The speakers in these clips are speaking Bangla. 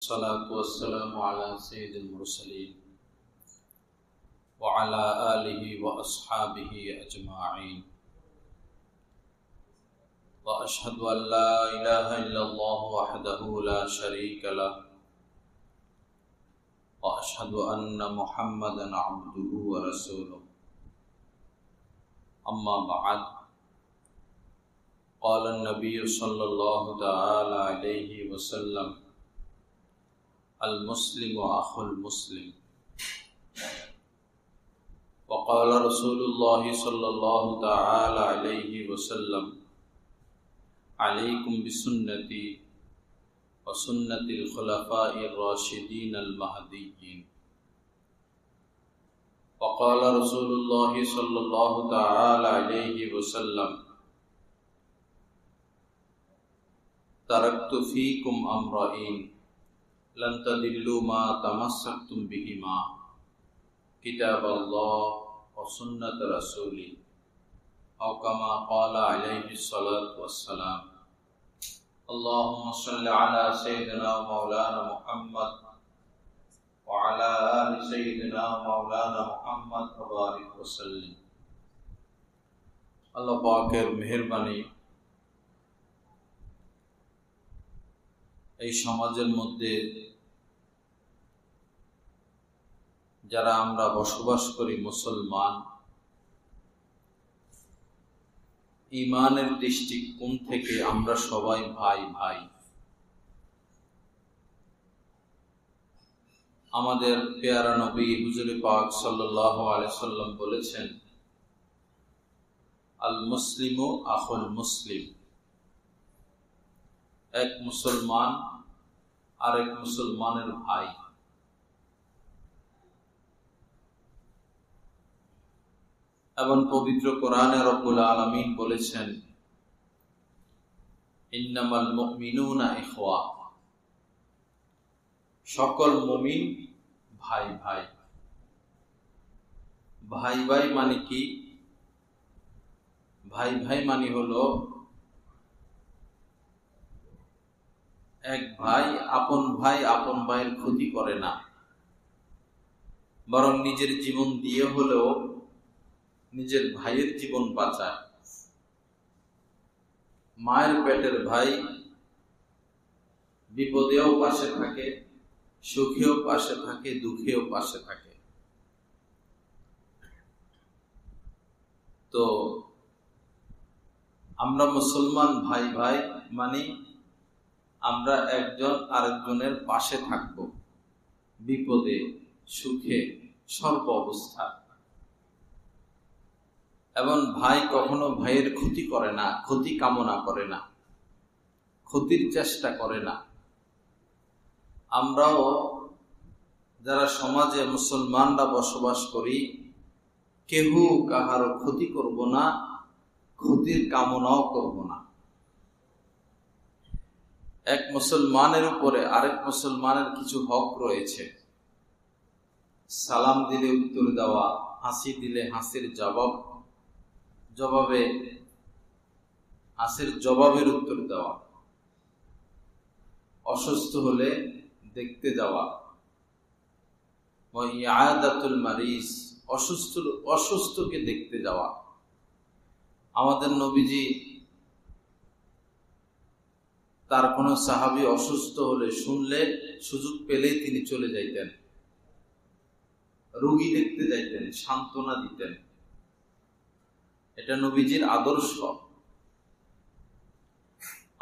الصلاة والسلام على سيد المرسلين وعلى آله وأصحابه أجمعين وأشهد أن لا إله إلا الله وحده لا شريك له وأشهد أن محمدا عبده ورسوله أما بعد قال النبي صلى الله تعالى عليه وسلم المسلم أخو المسلم وقال رسول الله صلى الله تعالى عليه وسلم عليكم بسنتي وسنة الخلفاء الراشدين المهديين وقال رسول الله صلى الله تعالى عليه وسلم تركت فيكم أمرين لن تضلوا ما تمسكتم بهما كتاب الله وسنة رسوله أو كما قال عليه الصلاة والسلام اللهم صل على سيدنا مولانا محمد وعلى آل سيدنا مولانا محمد وبارك وسلم আল্লাহ পাকের মেহেরবানি এই সমাজের মধ্যে যারা আমরা বসবাস করি মুসলমান, ঈমানের দৃষ্টিকোণ থেকে আমরা সবাই ভাই ভাই। আমাদের পেয়ারা নবী হুজুর পাক সাল্লাল্লাহু আলাইহি সাল্লাম বলেছেন, আল মুসলিমু আখুল মুসলিম, এক মুসলমান আরেক মুসলমানের ভাই। এবং পবিত্র কোরআনে রব্বুল আলামিন বলেছেন, ইন্নামাল মুমিনুনা ইখওয়া, সকল মুমিন ভাই ভাই। ভাই ভাই মানে কি? ভাই ভাই মানে হলো এক ভাই আপন ভাইয়ের ক্ষতি করে না, বরং নিজের জীবন দিয়ে হলেও নিজের ভাইয়ের জীবন বাঁচায়। মায়ের পেটের ভাই বিপদেও পাশে থাকে, সুখেও পাশে থাকে, দুঃখেও পাশে থাকে। তো আমরা মুসলমান ভাই ভাই মানে আমরা একজন আরেকজনের পাশে থাকব, বিপদে সুখে সর্ব অবস্থা। এবং ভাই কখনো ভাইয়ের ক্ষতি করে না, ক্ষতি কামনা করে না, ক্ষতির চেষ্টা করে না। আমরাও যারা সমাজে মুসলমানরা বসবাস করি, কেহ কাহারও ক্ষতি করব না, ক্ষতির কামনাও করব না। এক মুসলমানের উপরে আরেক মুসলমানের কিছু হক রয়েছে। সালাম দিলে উত্তর দেওয়া, হাসি দিলে হাসির জবাবের উত্তর দেওয়া, অসুস্থ হলে দেখতে যাওয়া, ইয়াদাতুল মারিজ, অসুস্থকে দেখতে যাওয়া। আমাদের নবীজি তার কোন সাহাবী অসুস্থ হলে শুনলে সুযোগ পেলেই তিনি চলে যাইতেন, রোগী দেখতে যাইতেন, সান্ত্বনা দিতেন। এটা নবীজির আদর্শ।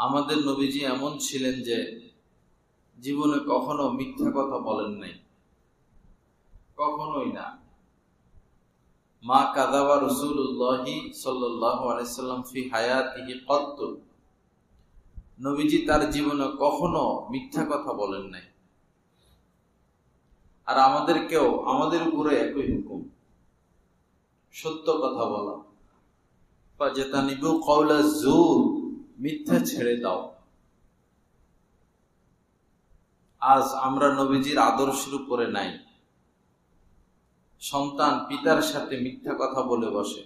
আমাদের নবীজি এমন ছিলেন যে জীবনে কখনো মিথ্যা কথা বলেন নাই, কখনোই না। মা কাযাবা রাসূলুল্লাহি সাল্লাল্লাহু আলাইহি সাল্লাম ফি হায়াতিহি কত্ত, নবীজি তার জীবনে কখনো মিথ্যা কথা বলেন নাই। আর আমাদের উপরে একই হুকুম, সত্য কথা বলা। ফাজতানিবু কাওলা যুর, মিথ্যা ছেড়ে দাও। আজ আমরা নবীজির আদর্শের উপরে নাই। সন্তান পিতার সাথে মিথ্যা কথা বলে বসে,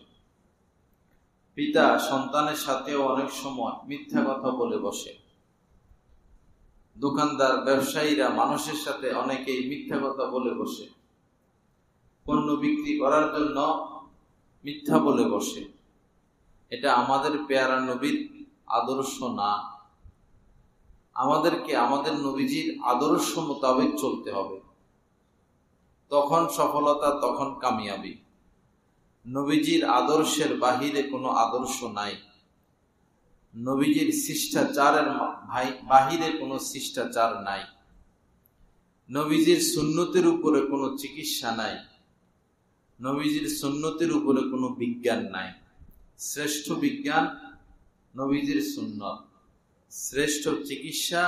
পিতা সন্তানের সাথেও অনেক সময় মিথ্যা কথা বলে বসে। দোকানদার, ব্যবসায়ীরা মানুষের সাথে অনেকেই মিথ্যা কথা বলে বসে, পণ্য বিক্রি করার জন্য মিথ্যা বলে বসে। এটা আমাদের পেয়ারা নবীর আদর্শ না। আমাদেরকে আমাদের নবীজির আদর্শ মোতাবেক চলতে হবে, তখন সফলতা, তখন কামিয়াবি। নবীজির আদর্শের বাহিরে কোনো আদর্শ নাই। নবীজির শিষ্টাচারের বাহিরে কোনো শিষ্টাচার নাই। নবীজির সুন্নতের উপরে কোনো চিকিৎসা নাই। নবীজির সুন্নতের উপরে কোনো বিজ্ঞান নাই। শ্রেষ্ঠ বিজ্ঞান নবীজির সুন্নত, শ্রেষ্ঠ চিকিৎসা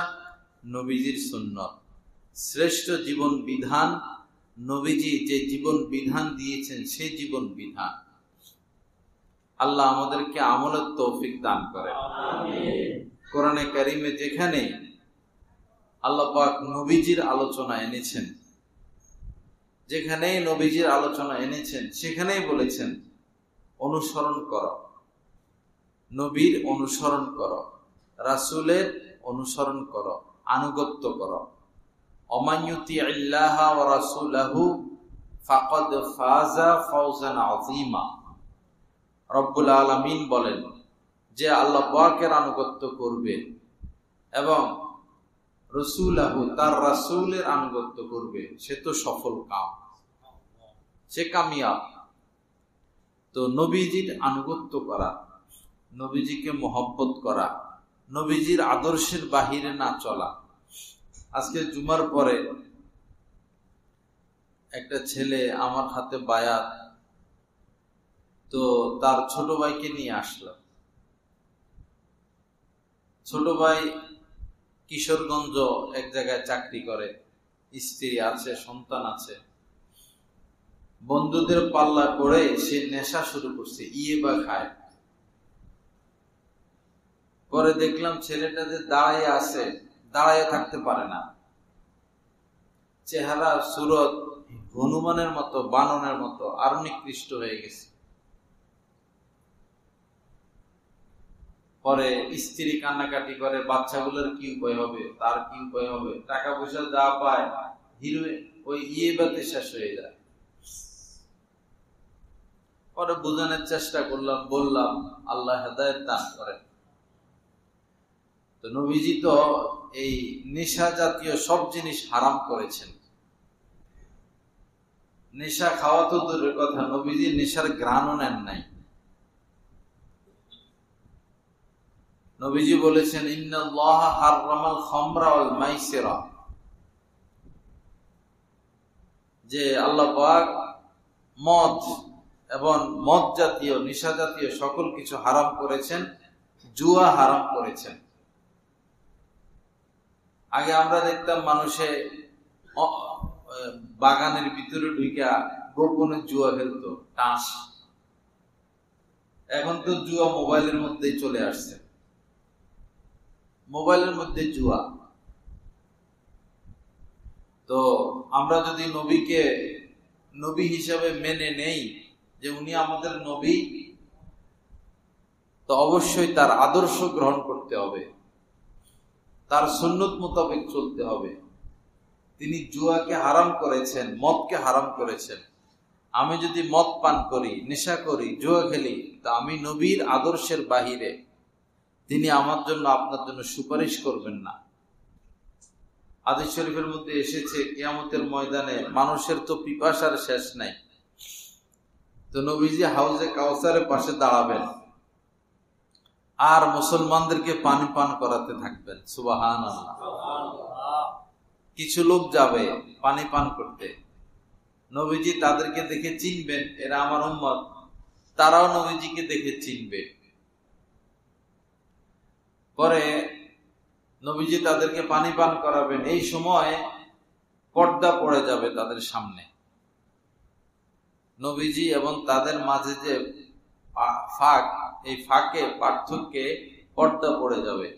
নবীজির সুন্নত, শ্রেষ্ঠ জীবন বিধান নবীজি যে জীবন বিধান দিয়েছেন সেই জীবন বিধান। আল্লাহ আমাদেরকে আমলের তৌফিক দান করে। কোরআনে কারিমে যেখানে আল্লাহ পাক নবীজির আলোচনা এনেছেন, যেখানেই নবীজির আলোচনা এনেছেন, সেখানেই বলেছেন অনুসরণ করো, নবীর অনুসরণ করো, রাসূলের অনুসরণ করো, আনুগত্য করো। অমাইয়ুতি আল্লাহ ওয়া রাসূলাহু ফাকাদ ফাযা ফাওজান আযীমা। রব্বুল আলামিন বলেন যে আল্লাহ পাকের আনুগত্য করবে এবং রাসূলাহু, তার রাসূলের আনুগত্য করবে, সে তো সফল কাম, সে কামিয়াব। তো নবীজির আনুগত্য করা, নবীজিকে মহব্বত করা, নবীজির আদর্শের বাহিরে না চলা। আজকে জুমার পরে একটা ছেলে আমার হাতে বায়াত, তো তার ছোট ভাইকে নিয়ে আসলো। ছোট ভাই কিশোরগঞ্জ এক জায়গায় চাকরি করে, স্ত্রী আছে, সন্তান আছে। বন্ধুদের পাল্লা করে সে নেশা শুরু করছে, ইয়েবা খায়। পরে দেখলাম ছেলেটা যে দাঁড়ায় আছে, দাঁড়ায় থাকতে পারে না, চেহারা সুরত হনুমানের মতো, বাননের মতো আরো নিকৃষ্ট হয়ে গেছে। পরে স্ত্রী কান্নাকাটি করে, বাচ্চাগুলোর কি উপায় হবে, তার কি উপায় হবে, টাকা পয়সা যা পায় হিরো ওই ইয়েবাতে শেষ হয়ে যায়। পরে বোঝানোর চেষ্টা করলাম, বললাম আল্লাহ হেদায়েত দান করেন। তো নবীজি তো এই নেশা জাতীয় সব জিনিস হারাম করেছেন। নেশা খাওয়া তো দূরের কথা, নবীজি নেশার ঘ্রাণও নেন নাই। নবীজি বলেছেন ইন্নাল্লাহা হাররামাল খামরা ওয়াল মাইসিরা, যে আল্লাহ পাক মদ এবং মদ জাতীয়, নেশা জাতীয় সকল কিছু হারাম করেছেন, জুয়া হারাম করেছেন। আগে আমরা দেখতাম মানুষে বাগানের ভিতরে ঢুকা গোপনে জুয়া খেলতো, টাস। এখন তো জুয়া মোবাইলের মধ্যেই চলে আসছে, মোবাইলের মধ্যে জুয়া। তো আমরা যদি নবীকে নবী হিসাবে মেনে নেই, যে উনি আমাদের নবী, তো অবশ্যই তার আদর্শ গ্রহণ করতে হবে, তার সুন্নত মোতাবেক চলতে হবে। তিনি জুয়াকে হারাম করেছেন, মদকে হারাম করেছেন। আমি যদি মদ পান করি, নেশা করি, জুয়া খেলি, তা আমি নবীর আদর্শের বাহিরে, তিনি আমার জন্য, আপনার জন্য সুপারিশ করবেন না। হাদিস শরীফের মধ্যে এসেছে কিয়ামতের ময়দানে মানুষের তো পিপাসার শেষ নাই। তো নবীজি হাউজে কাউসারের পাশে দাঁড়াবেন আর মুসলমানদেরকে পানি পান করাতে থাকবেন। সুবহানাল্লাহ। কিছু লোক যাবে পানি পান করতে, নবীজি তাদেরকে দেখে চিনবেন, এরা আমার উম্মত, তারাও নবীজিকে দেখে চিনবে। পরে নবীজি তাদেরকে পানি পান করাবেন, এই সময় পর্দা পড়ে যাবে তাদের সামনে। নবীজি এবং তাদের মাঝে যে ফাঁক, এই ফাঁকে পার্থক্যে পর্দা পড়ে যাবে।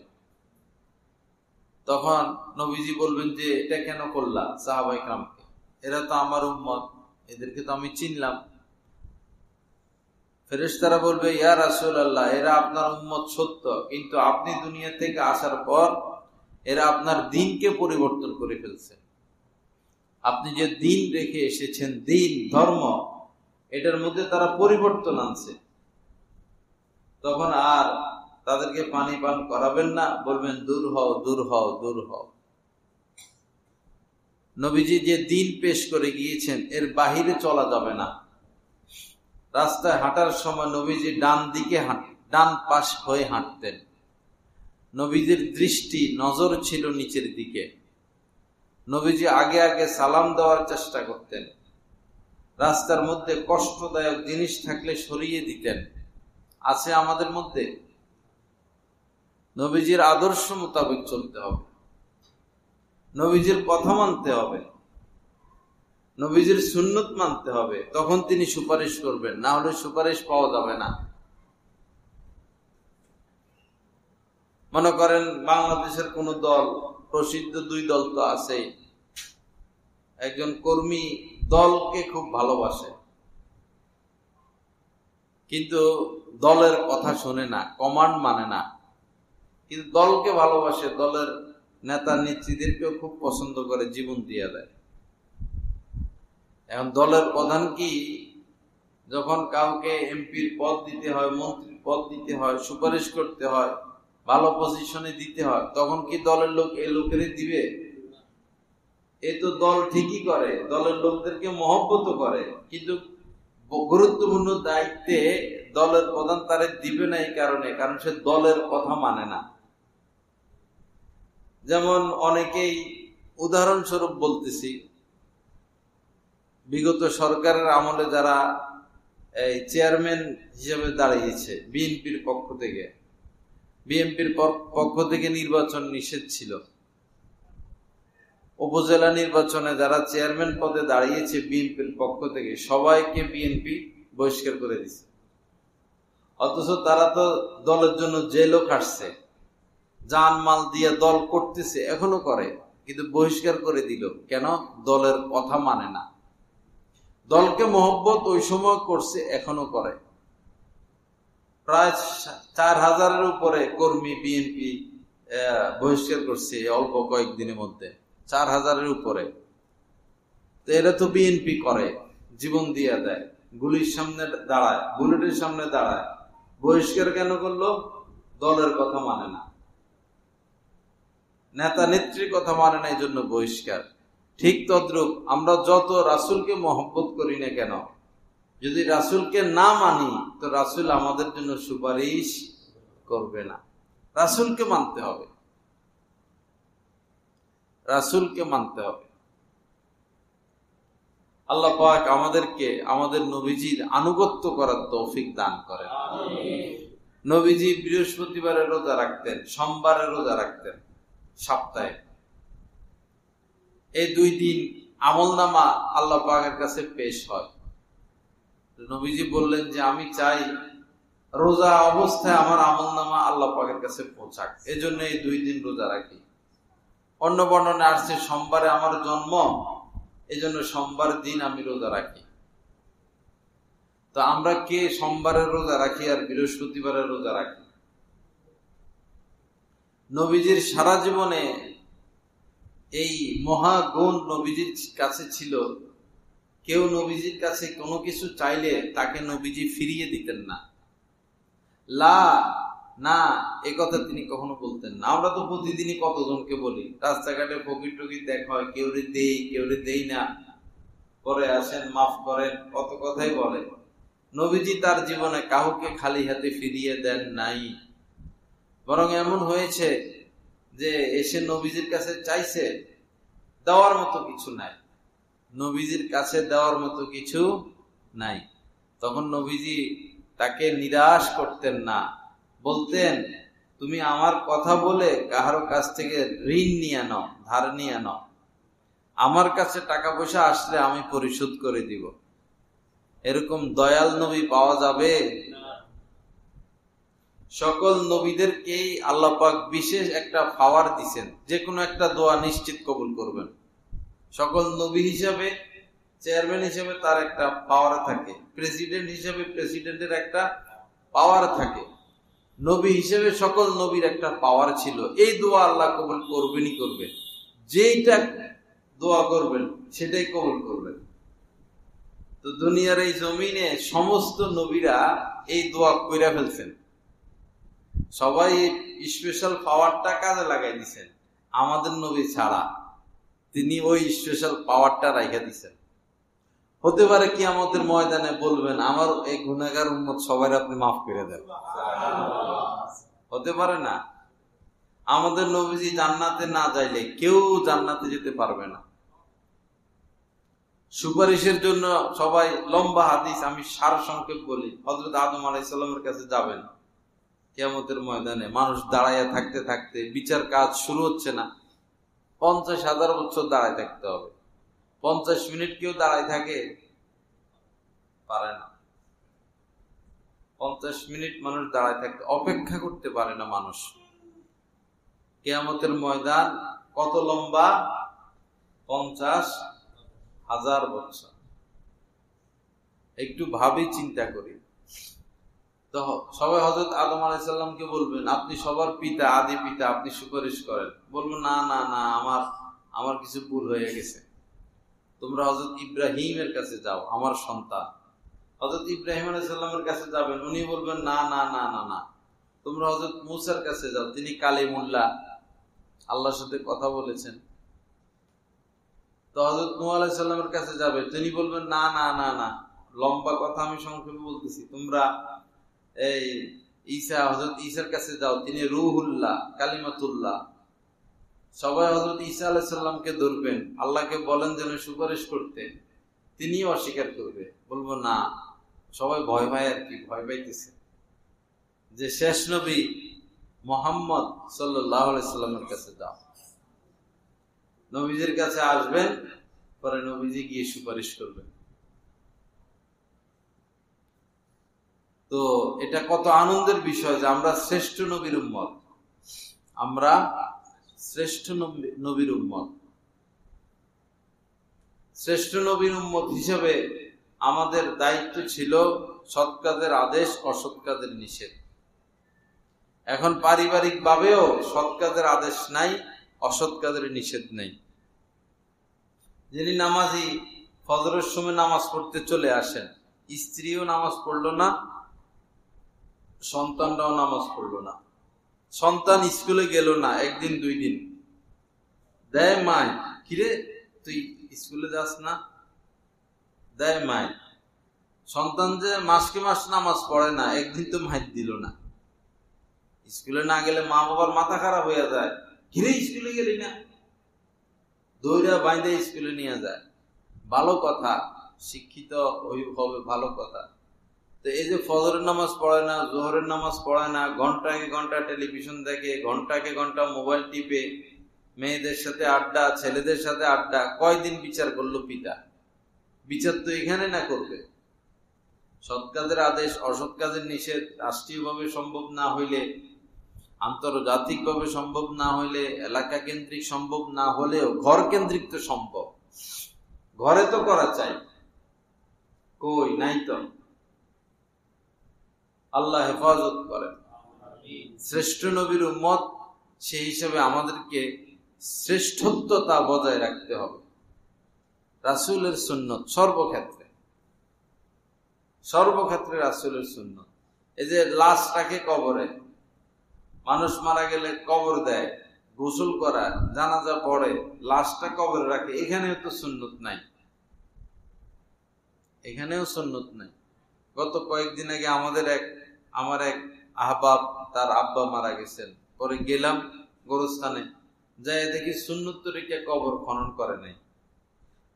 তখন নবীজি বলবেন যে এটা কেন করলা সাহাবায়ে কেরামকে, এরা তো আমার উম্মত, এদেরকে তো আমি চিনলাম। ফেরেশতারা বলবে ইয়া রাসূলুল্লাহ, এরা আপনার উম্মত সত্য, কিন্তু আপনি দুনিয়া থেকে আসার পর এরা আপনার দিনকে পরিবর্তন করে ফেলছে। আপনি যে দিন রেখে এসেছেন, দিন ধর্ম, এটার মধ্যে তারা পরিবর্তন আনছে। তখন আর তাদেরকে পানি পান করাবেন না, বলবেন দূর হও, দূর হও, দূর হও। নবীজি যে দিন পেশ করে গিয়েছেন এর বাহিরে চলা যাবে না। রাস্তায় হাঁটার সময় নবীজি ডান পাশ হয়ে হাঁটতেন। নবীজির দৃষ্টি, নজর ছিল নিচের দিকে। নবীজি আগে আগে সালাম দেওয়ার চেষ্টা করতেন। রাস্তার মধ্যে কষ্টদায়ক জিনিস থাকলে সরিয়ে দিতেন। আছে আমাদের মধ্যে? নবীজির আদর্শ মোতাবেক চলতে হবে, নবীজির কথা মানতে হবে, নবীজির সুন্নত মানতে হবে, তখন তিনি সুপারিশ করবেন, না হলে সুপারিশ পাওয়া যাবে না। মনে করেন বাংলাদেশের কোন দল, প্রসিদ্ধ 2 দল তো আছে, একজন কর্মী দলকে খুব ভালোবাসে, কিন্তু দলের কথা শোনে না, কমান্ড মানে না, কিন্তু দলকে ভালোবাসে, দলের নেতা নেত্রীদেরকেও খুব পছন্দ করে, জীবন দিয়ে দেয়। এখন দলের প্রধান কি, যখন কাউকে এমপির পদ দিতে হয়, মন্ত্রীর পদ দিতে হয়, সুপারিশ করতে হয়, ভালো পজিশনে দিতে হয়, তখন কি দলের লোক এই লোকেরই দিবে? এ তো দল ঠিকই করে, দলের লোকদেরকে মহব্বত করে, কিন্তু গুরুত্বপূর্ণ দায়িত্বে দলের প্রধান তারে দিবে না, এই কারণ সে দলের কথা মানে না। যেমন অনেকেই, উদাহরণস্বরূপ বলতেছি, বিগত সরকারের আমলে যারা এই চেয়ারম্যান হিসেবে দাঁড়িয়েছে বিএনপির পক্ষ থেকে, বিএনপির পক্ষ থেকে নির্বাচন নিষেধ ছিল। উপজেলা নির্বাচনে যারা চেয়ারম্যান পদে দাঁড়িয়েছে বিএনপির পক্ষ থেকে, সবাইকে বিএনপি বহিষ্কার করে দিছে। অথচ তারা তো দলের জন্য জেলও খাটছে, জানমাল দিয়ে দল করতেছে, এখনো করে, কিন্তু বহিষ্কার করে দিল কেন? দলের কথা মানে না। দলকে মহব্বত ওই সময় করছে, এখনো করে। প্রায় 4000-এর উপরে কর্মী বিএনপি বহিষ্কার করছে অল্প কয়েকদিনের মধ্যে, 4000-এর উপরে। তো এরা তো বিএনপি করে, জীবন দিয়ে দেয়, গুলির সামনে দাঁড়ায়, বুলেটের সামনে দাঁড়ায়, বহিষ্কার কেন করলো? দলের কথা মানে না, নেতা নেত্রীর কথা মানে না, এই জন্য বহিষ্কার। ঠিক তদ্রূপ আমরা যত রাসূলকে মহব্বত করি না কেন, যদি রাসূলকে না মানি তো রাসূল আমাদের জন্য সুপারিশ করবে না। রাসূলকে মানতে হবে, রাসূলকে মানতে হবে। আল্লাহ পাক আমাদেরকে আমাদের নবীজির আনুগত্য করার তৌফিক দান করেন। নবীজি বৃহস্পতিবারে রোজা রাখতেন, সোমবারে রোজা রাখতেন সপ্তাহে। এই 2 দিন আমলনামা আল্লাহ পাকের কাছে পেশ হয়। নবীজি বললেন যে আমি চাই রোজা অবস্থায় আমার আমলনামা আল্লাহ পাকের কাছে পৌঁছাক, এজন্য এই 2 দিন রোজা রাখি। অন্য বর্ণনায় আসছে সোমবারে আমার জন্ম, এজন্য সোমবার দিন আমি রোজা রাখি। তো আমরা কে সোমবারের রোজা রাখি আর বৃহস্পতিবারের রোজা রাখি? নবীজির সারা জীবনে এই মহাগুণ নবীজির কাছে ছিল। কেউ নবীজির কাছে কোনো কিছু চাইলে তাকে নবীজি ফিরিয়ে দিতেন না, লা না এ কথা তিনি কখনো বলতেন না। আমরা তো প্রতিদিনই কতজনকে বলি, রাস্তাঘাটে ফকির টকির দেখা হয়, কেউরে দেই কেউরে দেই না, পরে আসেন মাফ করেন, কত কথাই বলে। নবীজি তার জীবনে কাউকে খালি হাতে ফিরিয়ে দেন নাই। বরং এমন হয়েছে যে এসে নবীজির কাছে চাইছে, দেওয়ার মতো কিছু নাই, নবীজির কাছে দেওয়ার মতো কিছু নাই। তখন নবীজি তাকে নিরাশ করতেন না, বলতেন তুমি আমার কথা বলে কাহারো কাছ থেকে ঋণ নিয়ে নাও, ধার নিয়ে নাও, আমার কাছে টাকা পয়সা আসলে আমি পরিশোধ করে দিব। এরকম দয়াল নবী পাওয়া যাবে? সকল নবীদেরকেই আল্লাহ পাক বিশেষ একটা পাওয়ার দিবেন, যে কোনো একটা দোয়া নিশ্চিত কবুল করবেন। সকল নবী হিসাবে, চেয়ারম্যান হিসেবে তার একটা পাওয়ার থাকে, প্রেসিডেন্ট হিসেবে প্রেসিডেন্টের একটা পাওয়ার থাকে। নবী হিসেবে সকল নবীর একটা পাওয়ার ছিল, এই দোয়া আল্লাহ কবুল করবেনই করবেন, যেইটা দোয়া করবেন সেটাই কবুল করবেন। তো দুনিয়ার এই জমিনে সমস্ত নবীরা এই দোয়া কইরা ফেলছেন, সবাই স্পেশাল পাওয়ারটা কাজে লাগাই দিছেন, আমাদের নবী ছাড়া তিনি ওই স্পেশাল পাওয়ারটা রাইখা দিছেন। হতে পারে কিয়ামতের ময়দানে বলবেন আমার এই গুনাহগার উম্মত সবাই আপনি মাফ করে দেন, হতে পারে না। আমাদের নবীজি জান্নাতে না যাইলে কেউ জান্নাতে যেতে পারবে না। সুপারিশের জন্য সবাই লম্বা হাদিস, আমি সার সংক্ষেপ বলি। হযরত আদম আলাইহিস সালামের কাছে যাবেন কিয়ামতের ময়দানে, মানুষ দাঁড়াইয়া থাকতে থাকতে বিচার কাজ শুরু হচ্ছে না, 50,000 বছর দাঁড়ায় থাকতে হবে। 50 মিনিট কেউ দাঁড়ায় থাকে পারে না, 50 মিনিট মানুষ দাঁড়ায় থাকতে অপেক্ষা করতে পারে না মানুষ। কিয়ামতের ময়দান কত লম্বা? 50,000 বছর। একটু ভাবি, চিন্তা করি। তো সবাই হযরত আদম আলাইহিস সালামকে বলবেন আপনি সবার পিতা, আদি পিতা, আপনি সুপারিশ করেন। বলবেন না না না, আমার কিছু ভুল হয়ে গেছে, তোমরা হযরত ইব্রাহিমের কাছে যাও, আমার সন্তান। হযরত ইব্রাহিম আলাইহিস সালামের কাছে যাবেন, উনি বলবেন না না না না না, তোমরা হযরত মুসার কাছে যাও, তিনি কালিমুল্লাহ, আল্লাহর সাথে কথা বলেছেন। তো হযরত নূহ আলাইহিস সালামের কাছে যাবে, তিনি বলবেন না না না না, লম্বা কথা আমি সংক্ষেপে বলতেছি, তোমরা এই হযরত ঈসার কাছে যাও, তিনি রূহুল্লাহ, কালিমাতুল্লাহ। সবাই হযরত ঈসা আলাইহিস সালামকে ধরবেন, আল্লাহকে বলেন যেন সুপারিশ করতে, তিনি অস্বীকার করবে, বলবো না। সবাই ভয় পায় আর কি, ভয় পাইতেছে যে শেষ নবী মুহাম্মদ সাল্লাল্লাহু আলাইহি সাল্লামের কাছে যাও। নবীজির কাছে আসবেন, পরে নবীজি গিয়ে সুপারিশ করবেন। তো এটা কত আনন্দের বিষয় যে আমরা শ্রেষ্ঠ নবীর উম্মত, আমরা শ্রেষ্ঠ নবীর উম্মত। শ্রেষ্ঠ নবীর উম্মত হিসেবে আমাদের দায়িত্ব ছিল সৎ কাজের আদেশ, অসৎ কাজের নিষেধ। এখন পারিবারিক ভাবেও সৎ কাজের আদেশ নাই, অসৎ কাজের নিষেধ নেই। যিনি নামাজি, ফজরের সময় নামাজ পড়তে চলে আসেন, স্ত্রীও নামাজ পড়লো না, সন্তানরাও নামাজ পড়লো না, সন্তান স্কুলে গেল না, একদিন দুই দিন দেয় মায়, কিরে তুই স্কুলে যাস না, দেয় মায়। সন্তান যে মাসকে মাস নামাজ পড়ে না, একদিন তো মাইর দিল না। স্কুলে না গেলে মা বাবার মাথা খারাপ হয়ে যায়, কিরে স্কুলে গেলি না, দৌড়া বাইন্দে স্কুলে নিয়ে যায়। ভালো কথা, শিক্ষিত হবে, ভালো কথা। তো এই যে ফজরের নামাজ পড়ে না, জোহরের নামাজ পড়ে না, ঘন্টাকে ঘন্টা টেলিভিশন দেখে, ঘন্টাকে ঘন্টা মোবাইল টিপে, মেয়েদের সাথে আড্ডা, ছেলেদের সাথে আড্ডা, কয়দিন বিচার করলো পিতা? বিচার তো এখানে না করবে। সৎ কাজের আদেশ, অসৎ কাজের নিষেধ রাষ্ট্রীয়ভাবে সম্ভব না হইলে, আন্তর্জাতিকভাবে সম্ভব না হইলে, এলাকা কেন্দ্রিক সম্ভব না হলেও ঘর কেন্দ্রিক তো সম্ভব। ঘরে তো করা চাই, কই নাই তো। আল্লাহ হেফাজত করেন। শ্রেষ্ঠ নবীর উম্মত, সেই হিসেবে আমাদেরকে শ্রেষ্ঠত্বতা বজায় রাখতে হবে। রাসূলের সুন্নত সর্বক্ষেত্রে, সর্বক্ষেত্রে রাসূলের সুন্নত। এই যে লাশটাকে কবরে, মানুষ মারা গেলে কবর দেয়, গোসল করা, জানাজা পড়ে, লাশটা কবরে রাখে, এখানেও তো সুন্নত নাই, এখানেও সুন্নত নাই। গত কয়েকদিন আগে আমার এক আহবাব, তার আব্বা মারা গেছেন, পরে গেলাম গোরস্থানে, যাই দেখি সুন্নত তরিকা কবর খনন করে নাই,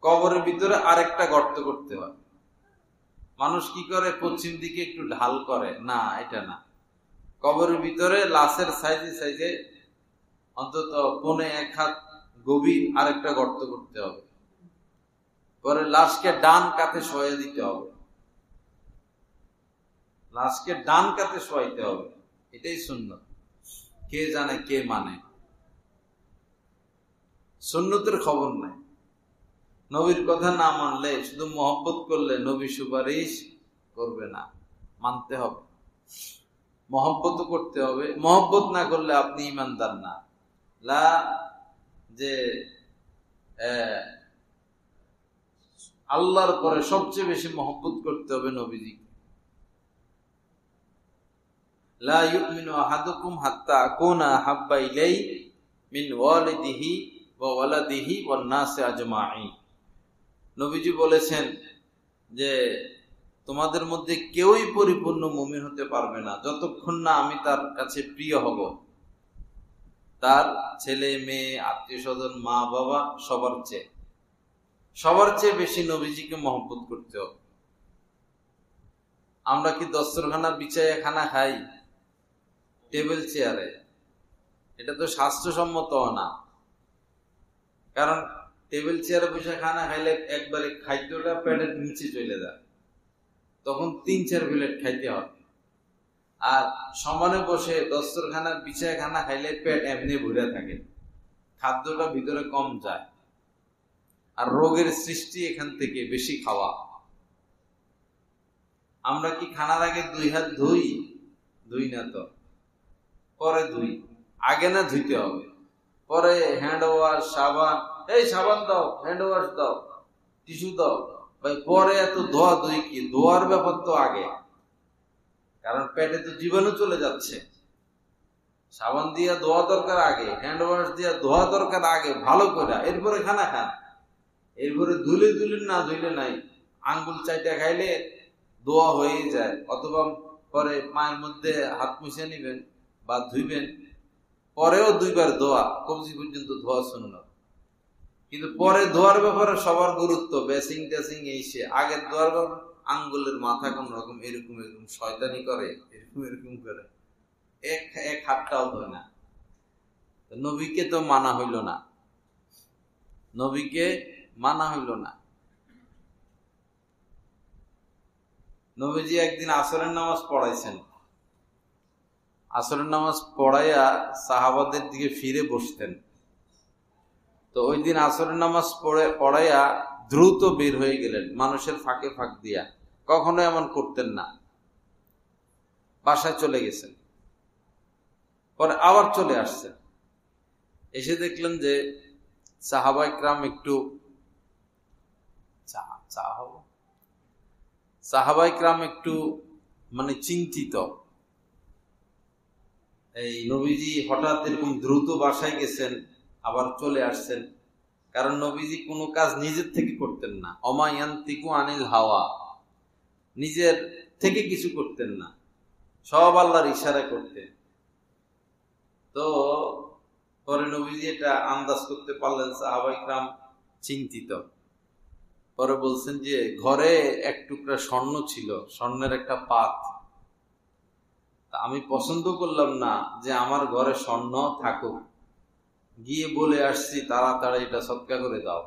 কবরের ভিতরে আরেকটা গর্ত করতে হয়। মানুষ কি করে, পশ্চিম দিকে একটু ঢাল করে, না এটা না, কবরের ভিতরে লাশের সাইজে সাইজে অন্তত 1.5 হাত গভীর আরেকটা গর্ত করতে হবে, পরে লাশকে ডান কাতে শোয়া দিতে হবে, লাশকে ডান কাতে শোয়াইতে হবে, এটাই সুন্নত। কে জানে, কে মানে? সুন্নতের খবর নাই। নবীর কথা না মানলে, শুধু মহব্বত করলে নবী সুপারিশ করবে না, মানতে হবে। মহব্বত করতে হবে। মহব্বত না করলে আপনি ইমানদার না। লা যে আল্লাহর পরে সবচেয়ে বেশি মহব্বত করতে হবে নবীজিকে। লা ইউমিনু আহাদুকুম হাত্তা আকুনা আহাব্বা ইলাইহি মিন ওয়ালিদিহি ওয়া ওয়ালাদিহি ওয়ান নাসি আজমাইন। নবীজি বলেছেন যে তোমাদের মধ্যে কেউই পরিপূর্ণ মুমিন হতে পারবে না যতক্ষণ না আমি তার কাছে প্রিয় হব। তার ছেলে মেয়ে আত্মীয় স্বজন মা বাবা সবার চেয়ে বেশি নবীজিকে মহব্বত করতে হবে। আমরা কি দস্তরখানা বিছাইয়া খানা খাই টেবিল চেয়ারে? এটা তো স্বাস্থ্যসম্মত না। কারণ টেবিল চেয়ারে বসে খানা খাইলে একবারে খাদ্যটা পেটের নিচে চলে যায়, তখন 3-4 প্লেট খাইতে হয়। আর সমানে বসে দস্তরখানা বিছায় খানা খাইলে পেট এমনি ভরে থাকে, খাদ্যটা ভিতরে কম যায়, আর রোগের সৃষ্টি এখান থেকে বেশি খাওয়া। আমরা কি খানার আগে 2 হাত ধুই না? তো পরে ধুই, আগে না ধুইতে হবে, পরে হ্যান্ড ওয়াশ সাবান, এই সাবান দাও, হ্যান্ড ওয়াশ দাও, টিস্যু দাও। ভাই পরে এত ধোয়া ধুই কি? ধোয়ার ব্যাপার তো আগে, কারণ পেটে তো জীবাণু চলে যাচ্ছে। সাবান দিয়া ধোয়া দরকার আগে, হ্যান্ড ওয়াশ দিয়া ধোয়া দরকার আগে ভালো করে, এরপরে খানা খান। এরপরে ধুলে না ধুইলে নাই, আঙ্গুল চাইটা খাইলে ধোয়া হয়ে যায়। অথবা পরে পায়ের মধ্যে হাত মুছে নিবেন বা ধুইবেন, পরেও 2 বার ধোয়া, কবজি পর্যন্ত ধোয়া সুন্নাত। কিন্তু পরে ধোয়ার ব্যাপারে সবার গুরুত্ব, বেসিং টেসিং এই সে। আগের ধোয়ার ব্যাপারে আঙ্গুলের মাথা কোন রকম এরকম শয়তানি করে, এরকম করে এক হাতটাও ধোয় না। নবীকে তো মানা হইল না, নবীকে মানা হইল না। নবীজি একদিন আসরের নামাজ পড়াইছেন। আসরের নামাজ পড়াইয়া সাহাবাদের দিকে ফিরে বসতেন। তো ওই দিন আসরের নামাজ পড়াইয়া দ্রুত বের হয়ে গেলেন মানুষের ফাঁকে ফাঁক দিয়া। কখনো এমন করতেন না। বাসায় চলে গেছেন, পরে আবার চলে আসছেন। এসে দেখলেন যে সাহাবায়ে কেরাম একটু মানে চিন্তিত। এই নবীজি হঠাৎ এরকম দ্রুত বাসায় গেছেন, আবার চলে আসছেন। কারণ নবীজি কোনো কাজ নিজের থেকে করতেন না। ওমা ইয়ান্তিকু আনিল হাওয়া, নিজের থেকে কিছু করতেন না, সব আল্লাহর ইশারা করতেন। তো পরে নবীজি এটা আন্দাজ করতে পারলেন, সাহাবায়ে কেরাম চিন্তিত। পরে বলছেন যে ঘরে 1 টুকরা স্বর্ণ ছিল, স্বর্ণের একটা পাত। আমি পছন্দ করলাম না যে আমার ঘরে স্বর্ণ থাকুক, গিয়ে বলে আসছি তাড়াতাড়ি এটা সদকা করে দাও।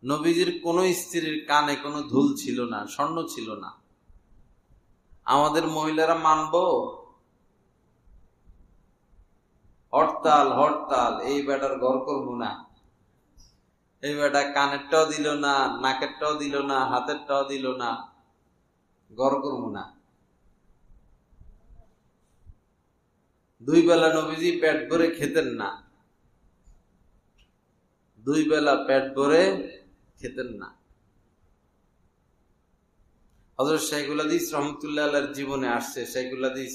নবীজির কোন স্ত্রীর কানে কোনো ধুল ছিল না, স্বর্ণ ছিল না। আমাদের মহিলারা মানবো? হরতাল, এই বেটার ঘর করবো না, এই বেটা কানেরটাও দিল না, নাকেরটাও দিল না, হাতেরটাও দিল না, ঘর করবো না। 2 বেলা নবীজি পেট ভরে খেতেন না, 2 বেলা পেট ভরে খেতেন না। হযরত শাইখুল হাদিস রাহমাতুল্লাহ আলাইহির জীবনে আসছে। শাইখুল হাদিস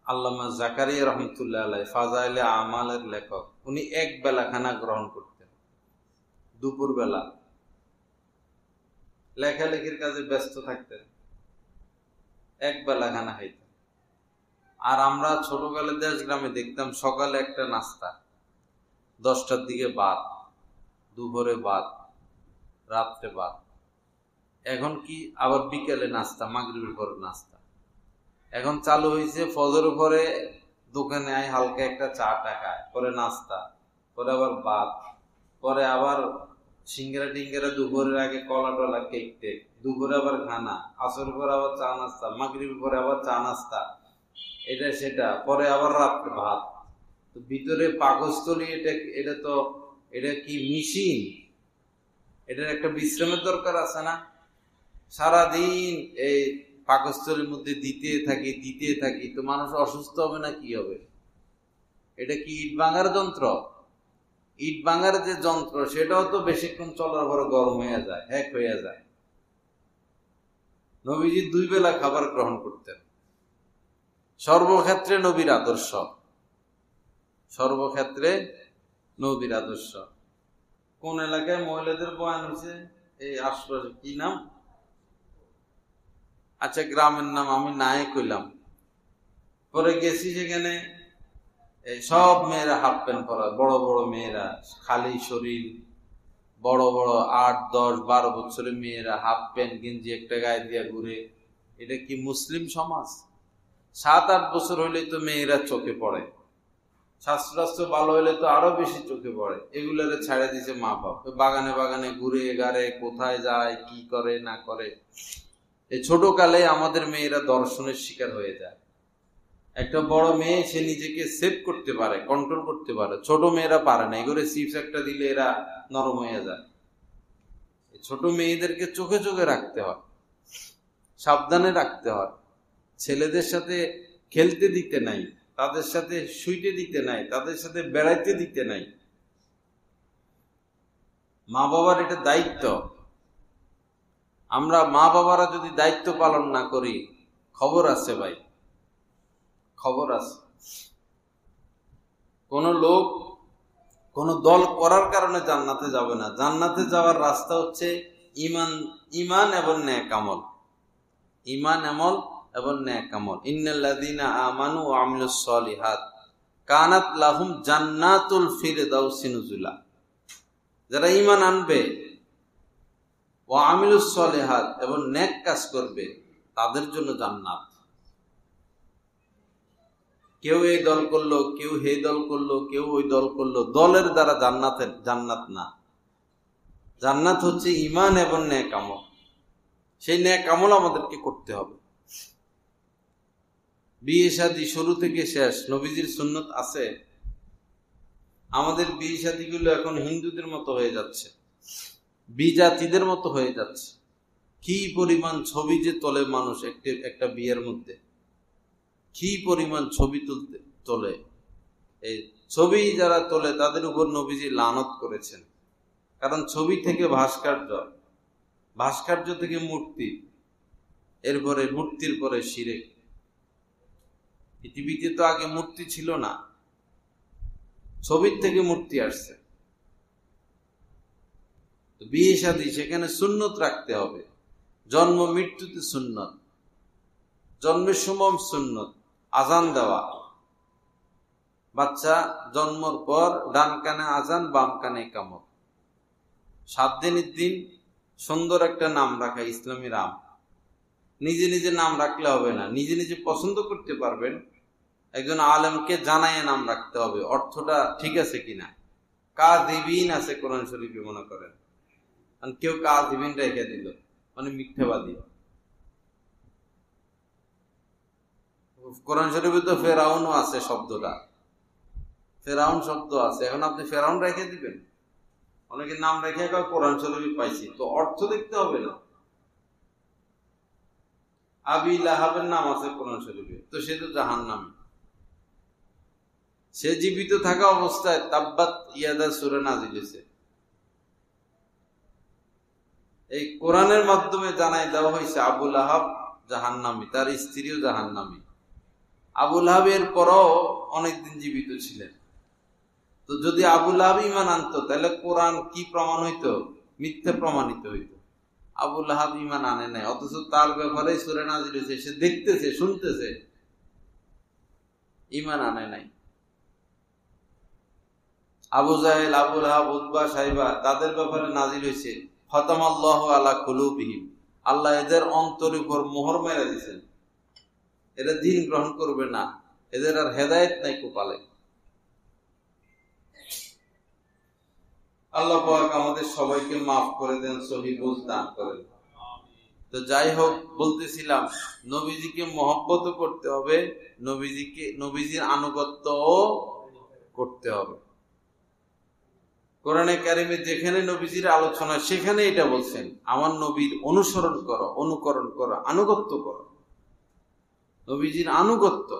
আল্লামা জাকারিয়া রাহমাতুল্লাহ আলাইহি ফাজাইলে আমালের লেখক। উনি 1 বেলা খানা গ্রহণ করতেন, দুপুর বেলা। লেখালেখির কাজে ব্যস্ত থাকতেন, 1 বেলা খানা খাইতেন। আর আমরা ছোটকালে দেশ গ্রামে দেখতাম সকালে একটা নাস্তা, 10টার দিকে ভাত, দুপুরে ভাত, রাত্রে ভাত। এখন কি আবার বিকেলে নাস্তা, মাগরিবের পরে নাস্তা। এখন চালু হয়েছে ফজরের পরে দোকানে আয় হালকা একটা চা খায়, পরে নাস্তা, পরে আবার ভাত, পরে আবার সিঙ্গারা টিঙ্গারা, দুপুরের আগে কলা টলা কেক টেক, দুপুরে আবার খানা, আসরের পরে আবার চা নাস্তা, মাগরিবের পরে আবার চা নাস্তা, এটা সেটা, পরে আবার রাত্রে ভাত। তো ভিতরে পাকস্থলী, এটা কি মেশিন? এটার একটা বিশ্রামের দরকার আছে না? সারাদিন এই পাকস্থলীর মধ্যে দিতে থাকি তো মানুষ অসুস্থ হবে না কি হবে? এটা কি ইট ভাঙার যন্ত্র? ইট ভাঙার যে যন্ত্র সেটাও তো বেশিক্ষণ চলার পরে গরম হয়ে যায়, হ্যাক হয়ে যায়। নবীজি 2 বেলা খাবার গ্রহণ করতেন। সর্বক্ষেত্রে নবীর আদর্শ, সর্বক্ষেত্রে নবীর আদর্শ। কোন এলাকায় মহিলাদের বয়ান হয়েছে? এই আশপাশে কি নাম, আচ্ছা গ্রামের নাম আমি নাই কইলাম। পরে গেছি সেখানে সব মেয়েরা হাফ প্যান্ট পরা, বড় বড় মেয়েরা, খালি শরীর, বড় বড় 8, 10, 12 বছরের মেয়েরা হাফ প্যান্ট গেঞ্জি একটা গায়ে দিয়া ঘুরে। এটা কি মুসলিম সমাজ? 7-8 বছর হইলে তো মেয়েরা চোখে পড়ে, স্বাস্থ্য ভালো হইলে তো আরো বেশি চোখে পড়ে। এগুলারে ছাড়ে দিছে মা বাপ, বাগানে বাগানে ঘুরে গাড়ে, কোথায় যায় কি করে না করে। এই ছোট কালে আমাদের মেয়েরা দর্শনের শিকার হয়ে যায়। একটা বড় মেয়ে সে নিজেকে সেভ করতে পারে, কন্ট্রোল করতে পারে, ছোট মেয়েরা পারে না। এগুলো চিপস একটা দিলে এরা নরম হয়ে যায়। ছোট মেয়েদেরকে চোখে চোখে রাখতে হয়, সাবধানে রাখতে হয়। ছেলেদের সাথে খেলতে দিতে নাই, তাদের সাথে শুইতে দিতে নাই, তাদের সাথে বেড়াইতে দিতে নাই। মা বাবার এটা দায়িত্ব। আমরা মা বাবারা যদি দায়িত্ব পালন না করি, খবর আছে ভাই, খবর আছে। কোন লোক কোন দল করার কারণে জান্নাতে যাবে না। জান্নাতে যাওয়ার রাস্তা হচ্ছে ঈমান এবং নেক আমল। ঈমান আমল এবং নেক আমল। ইন্নাল্লাযীনা আমানু ওয়া আমিলুস সলিহাত কানাত লাহুম জান্নাতুল ফিরদাউসি নুজুলা। যারা ঈমান আনবে, ওয়া আমিলুস সলিহাত এবং নেক কাজ করবে, তাদের জন্য জান্নাত। কেউ এই দল করলো, কেউ হে দল করলো, কেউ ওই দল করলো, দলের দ্বারা জান্নাত না। জান্নাত হচ্ছে ঈমান এবং নেক আমল। সেই নেক আমল আমাদেরকে করতে হবে। বিয়ে শাদী শুরু থেকে শেষ নবীজির সুন্নত আছে। আমাদের বিয়ে শাদী গুলো এখন হিন্দুদের মতো হয়ে যাচ্ছে, বিজাতিদের মতো হয়ে যাচ্ছে। কি পরিমাণ ছবি যে তোলে মানুষ একটা বিয়ের মধ্যে, কি পরিমাণ ছবি তোলে। এই ছবি যারা তোলে তাদের উপর নবীজি লানত করেছেন। কারণ ছবি থেকে ভাস্কর্য, ভাস্কর্য থেকে মূর্তি, এরপরে মূর্তির পরে শিরক। পৃথিবীতে তো আগে মূর্তি ছিল না, ছবির থেকে মূর্তি আসছে। বিয়ে শাদী সেখানে সুন্নত রাখতে হবে। জন্ম মৃত্যুতে সুন্নত, জন্মের সময় সুন্নত, আজান দেওয়া। বাচ্চা জন্মর পর ডান কানে আজান, বাম কানে ইকামত। 7 দিনের দিন সুন্দর একটা নাম রাখা, ইসলামী নাম। নিজে নিজে নাম রাখলে হবে না, নিজে নিজে পছন্দ করতে পারবেন। একজন আলেমকে জানাইয়ে নাম রাখতে হবে, অর্থটা ঠিক আছে কিনা। কাযিবিন আছে কোরআন শরীফে, মনে করেন কেউ কাযিবিন রেখে দিল, মানে মিথ্যাবাদী। কোরআন শরীফে তো ফেরাউনও আছে, শব্দটা ফেরাউন শব্দ আছে। এখন আপনি ফেরাউন রেখে দিবেন? অনেকে নাম রেখে কোরআন শরীফে পাইছি, তো অর্থ দেখতে হবে না। আবি লাহাবের নাম আছে কোরআন শরীফে, তো সে তো জাহান্নামী। সে জীবিত থাকা অবস্থায় তাব্বাত ইয়াদা সূরা নাযিল হয়েছে। এই কোরআনের মাধ্যমে জানাই দেওয়া হয়েছে আবু লাহাব জাহান্নামী, তার স্ত্রীও জাহান্নামী। আবু লাহাবের পরও অনেকদিন জীবিত ছিলেন। তো যদি আবু লাহাব ঈমান আনতো, তাহলে কোরআন কি প্রমাণ হইতো? মিথ্যা প্রমাণিত হইতো। আবু লাহাব ঈমান আনে নাই, অথচ তার ব্যাপারে সূরা নাযিল হয়েছে। সে দেখতেছে, শুনতেছে, ঈমান আনে নাই। আবু জাহেল, আবু লাহাব, উতবা, সাইবা, তাদের ব্যাপারে নাযিল হয়েছে খতামাল্লাহু আলা কুলুবিহিম। আল্লাহ এদের অন্তরের উপর মোহর মেরে দিয়েছেন, এরা দ্বীন গ্রহণ করবে না, এদের আর হেদায়েত নাই কপালে। আল্লাহ পাক আমাদের সবাইকে মাফ করে দেন, সহি বুঝ দান করেন। তো যাই হোক, বলতেছিলাম নবীজিকে মহব্বত করতে হবে, নবীজির আনুগত্যও করতে হবে। কোরআনে কারিমে যেখানে নবীজির আলোচনা, সেখানে এটা বলছেন, আমার নবীর অনুসরণ করো, অনুকরণ করো, আনুগত্য করো। নবীজির আনুগত্য।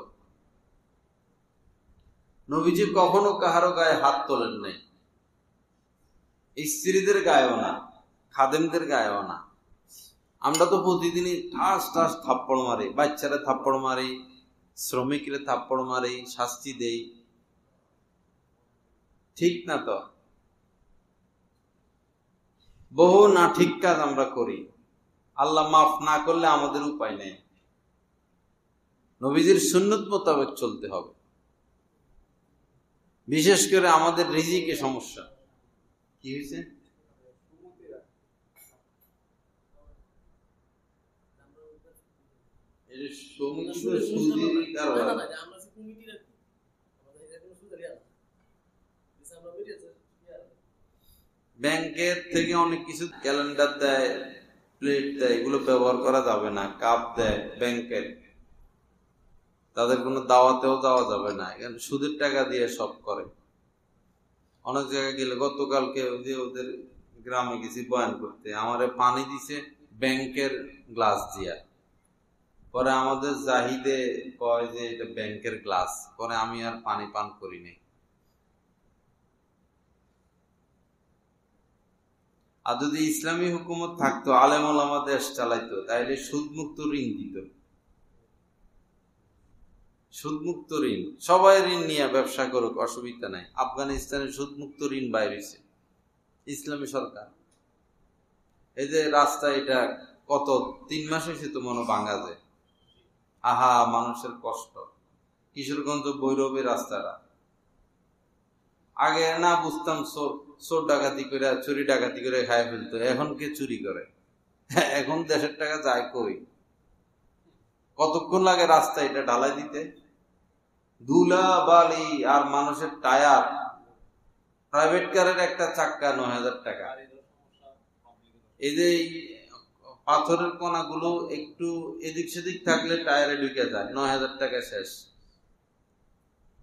নবীজি কখনো কাহারো গায়ে হাত তোলেন নাই, স্ত্রীদের গায়েও না, খাদেমদের গায়েও না। আমরা তো প্রতিদিনই ঠাস ঠাস থাপ্পড় মারি, বাচ্চারা থাপ্পড় মারি, শ্রমিকরা থাপ্পড় মারি, শাস্তি দেই, ঠিক না? তো বহু না ঠিক কাজ আমরা করি, আল্লাহ মাফ না করলে আমাদের উপায় নেই। নবীজির সুন্নত মোতাবেক চলতে হবে। বিশেষ করে আমাদের রিজিকে সমস্যা কি হয়েছে, ব্যাংকের থেকে অনেক কিছু ক্যালেন্ডার দেয়, প্লেট দেয়, এগুলো ব্যবহার করা যাবে না। কাপ দেয় ব্যাংকের, তাদের কোনো দাওয়াতেও যাওয়া যাবে না, এখানে সুদের টাকা দিয়ে সব করে। অনেক জায়গায় গেলে, গতকালকে ওদের গ্রামে গেছি বয়ান করতে, আমারে পানি দিছে ব্যাংকের গ্লাস দিয়া। পরে আমাদের জাহিদে কয় যে এটা ব্যাংকের গ্লাস, পরে আমি আর পানি পান করি নাই। আর যদি ইসলামী হুকুমত থাকতো, আলেম ওলামা দেশ চালাইতো, তাইলে সুদমুক্ত ঋণ দিত। সুদমুক্ত ঋণ, সবাই ঋণ নিয়ে ব্যবসা করুক, অসুবিধা নাই। আফগানিস্তানে সুদমুক্ত ঋণ বাইর হয়েছে, ইসলামী সরকার। এই যে রাস্তা, এটা কত 3 মাস হয়েছে তো মনে ভাঙা যায়। আহা, মানুষের কষ্ট। কিশোরগঞ্জ ভৈরবের রাস্তাটা আগে না বুঝতাম, চোর ডাকাতি করে, চুরি ডাকাতি করে খাই ফেলতো। এখন কে চুরি করে? এখন দেশের টাকা যায় কই? কতক্ষণ লাগে রাস্তা এটা ঢালাই দিতে? ধুলা বালি আর মানুষের টায়ার। প্রাইভেট কারের একটা চাক্কা 9,000 টাকা। এই যে পাথরের কণাগুলো একটু এদিক সেদিক থাকলে টায়ারে ঢুকে যায়, 9,000 টাকা শেষ।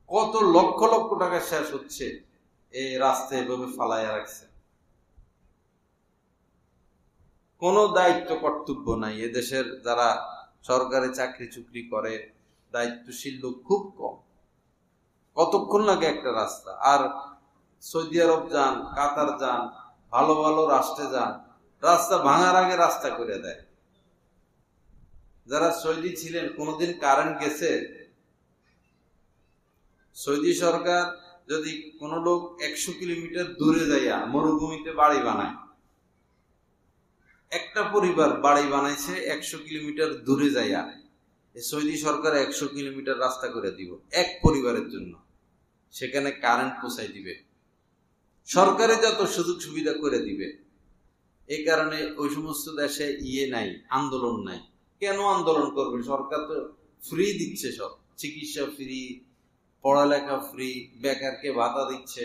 কত লক্ষ লক্ষ টাকা শেষ হচ্ছে এই রাস্তায় এভাবে ফালাইয়া রাখছে। কোনো দায়িত্ব কর্তব্য নাই এদেশের যারা সরকারি চাকরি চুকরি করে, দায়িত্বশীল লোক খুব কম। কতক্ষণ লাগে একটা রাস্তা? আর সৌদি আরব যান, কাতার যান, ভালো ভালো রাষ্ট্রে যান, রাস্তা ভাঙার আগে রাস্তা করে দেয়। যারা সৌদি ছিলেন, কোনোদিন কারেন্ট গেছে? সৌদি সরকার যদি কোনো লোক 100 কিলোমিটার দূরে যাইয়া মরুভূমিতে বাড়ি বানায়, একটা পরিবার বাড়ি বানাইছে 100 কিলোমিটার দূরে যাইয়া, সৌদি সরকার 100 কিলোমিটার রাস্তা করে দিব এক পরিবারের জন্য। সেখানে কারেন্ট পৌঁছাই দিবে, সরকারে যত সুযোগ সুবিধা করে দিবে। এই কারণে ওই সমস্ত দেশে নাই, আন্দোলন নাই। কেন আন্দোলন করবে? সরকার তো ফ্রি দিচ্ছে, সব চিকিৎসা ফ্রি, পড়ালেখা ফ্রি, বেকারকে ভাতা দিচ্ছে।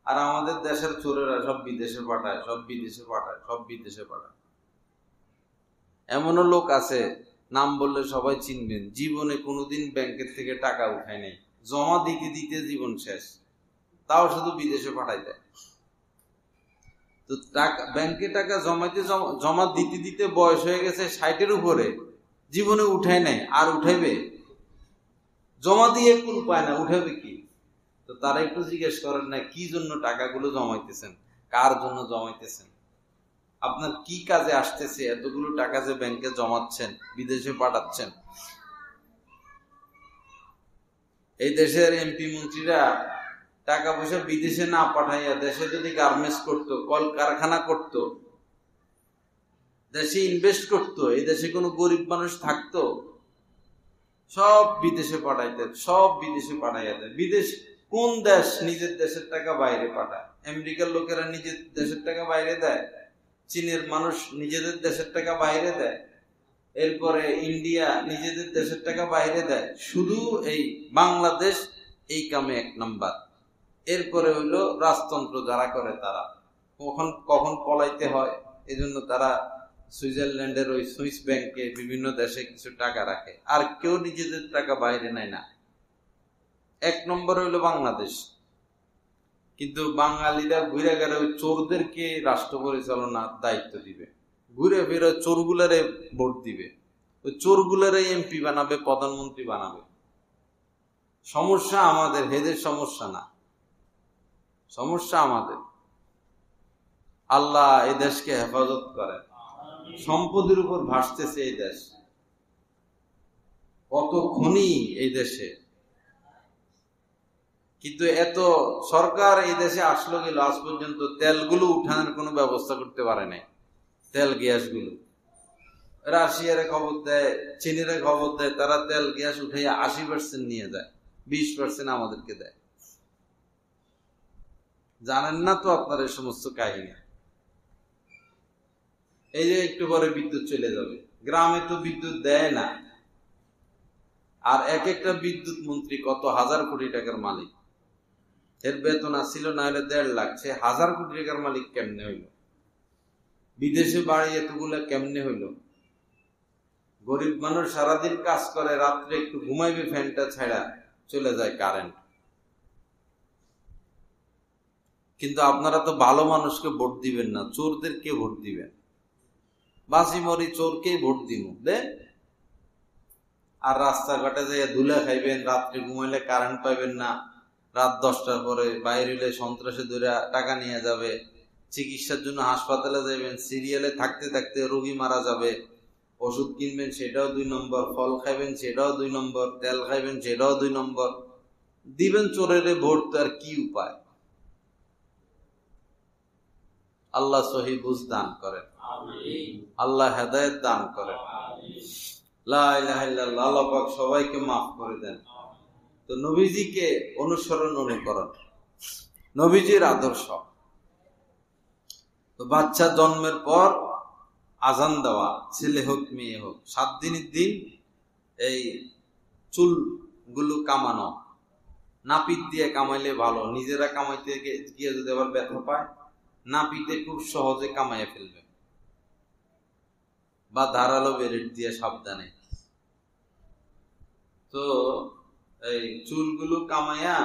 আর আমাদের দেশের চোরেরা সব বিদেশে পাঠায়, সব বিদেশে পাঠায়, সব বিদেশে পাঠায়। এমনও লোক আছে, নাম বললে সবাই চিনবেন, জীবনে কোনোদিন ব্যাংকের থেকে টাকা উঠায় নাই, জমা দিতে দিতে জীবন শেষ, তাও শুধু বিদেশে পাঠাই দেয়। তো টাকা ব্যাংকে টাকা জমা দিতে দিতে বয়স হয়ে গেছে 60-এর উপরে, জীবনে উঠায় নাই, আর উঠাইবে? জমা দিয়ে কুল পায় না, উঠাবে কি? তো তারা একটু জিজ্ঞেস করেন না কি জন্য টাকাগুলো জমাইতেছেন, কার জন্য জমাইতেছেন, আপনার কি কাজে আসতেছে? এতগুলো টাকা যে ব্যাংকে জমাচ্ছেন, বিদেশে পাঠাচ্ছেন। এই দেশের এমপি মন্ত্রীরা টাকা পয়সা বিদেশে না পাঠাইয়া দেশে যদি গার্মেন্টস করতো, কল কারখানা করতো, দেশে ইনভেস্ট করতো, এই দেশে কোনো গরিব মানুষ থাকতো? সব বিদেশে পাঠাইতেন, সব বিদেশে পাঠাইয়া দেয়। বিদেশ কোন দেশ নিজের দেশের টাকা বাইরে পাঠায়? আমেরিকার লোকেরা নিজের দেশের টাকা বাইরে দেয়, চীনের মানুষ নিজেদের দেশের টাকা বাইরে দেয়, এরপরে ইন্ডিয়া নিজেদের দেশের টাকা বাইরে দেয়। শুধু এই বাংলাদেশ এই কামে 1 নাম্বার। এরপরে হইলো রাজতন্ত্র যারা করে, তারা কখন পলাইতে হয়, এজন্য তারা সুইজারল্যান্ডের ওই সুইস ব্যাংকে বিভিন্ন দেশে কিছু টাকা রাখে, আর কেউ নিজেদের টাকা বাইরে নেয় না। 1 নম্বর হইলো বাংলাদেশ। কিন্তু বাঙালিরা ঘুরে গেলে ওই চোরদেরকে রাষ্ট্র পরিচালনার দায়িত্ব দিবে, ঘুরে ফিরে চোরগুলারে ভোট দিবে। ওই চোরগুলোরাই এমপি বানাবে, প্রধানমন্ত্রী বানাবে। সমস্যা আমাদের, হেদের সমস্যা না, সমস্যা আমাদের। আল্লাহ এই দেশকে হেফাজত করেন। সম্পদের উপর ভাসতেছে এই দেশ, কত খনি এই দেশে, কিন্তু এত সরকার এই দেশে আসলো গেল, আজ পর্যন্ত তেলগুলো উঠানোর কোনো ব্যবস্থা করতে পারে নাই। তেল গ্যাস গুলো রাশিয়ারে খবর দেয়, চীনের খবর দেয়, তারা তেল গ্যাস উঠাইয়া 80% নিয়ে যায়, 20% আমাদেরকে দেয়। জানেন না তো আপনার এই সমস্ত কাহিনী। এই যে একটু পরে বিদ্যুৎ চলে যাবে, গ্রামে তো বিদ্যুৎ দেয় না। আর এক একটা বিদ্যুৎ মন্ত্রী কত হাজার কোটি টাকার মালিক, এর বেতন আসছিল না হলে 1.5 লাখ, সে 1000 কোটি টাকার মালিক কেমনে হইল? বিদেশে বাড়ি এতগুলা কেমনে হইল? গরিব মানুষ সারাদিন কাজ করে, রাত্রে একটু ঘুমাইবে, ফ্যানটা ছাড়া চলে যায় কারেন্ট। কিন্তু আপনারা তো ভালো মানুষকে ভোট দিবেন না, চোরদেরকে ভোট দিবেন। বাসি মরি চোরকেই ভোট দিব দে। আর রাস্তাঘাটে যে ধুলা খাইবেন, রাত্রে ঘুমাইলে কারেন্ট পাইবেন না, রাত 10টার পরে বাইরে হইলে সন্ত্রাসে ধরে টাকা নিয়ে যাবে, চিকিৎসার জন্য হাসপাতালে যাবেন, সিরিয়ালে থাকতে থাকতে রোগী মারা যাবে, ওষুধ কিনবেন সেটাও 2 নম্বর, ফল খাইবেন সেটাও 2 নম্বর, তেল খাইবেন সেটাও 2 নম্বর, দিবেন চোরের ভোট। তো আর কি উপায়? আল্লাহ সহি বুঝ দান করেন, আল্লাহ হেদায়েত দান করেন। লা ইলাহা ইল্লাল্লাহ। আল্লাহ পাক সবাইকে মাফ করে দেন। তো নবীজিকে অনুসরণ, অনুকরণ, নবীজির আদর্শ। তো বাচ্চা জন্মের পর আজান দেওয়া, ছেলে হোক মেয়ে হোক, 7 দিনের দিন এই চুল গুলো কামানো, নাপিত দিয়ে কামাইলে ভালো, নিজেরা কামাইতে গিয়ে যদি আবার ব্যথা পায়, নাপিতে খুব সহজে কামাইয়া ফেলবে, বা ধারালো বেরেট দিয়ে সাবধানে। তো এই চুলগুলো কামাইয়া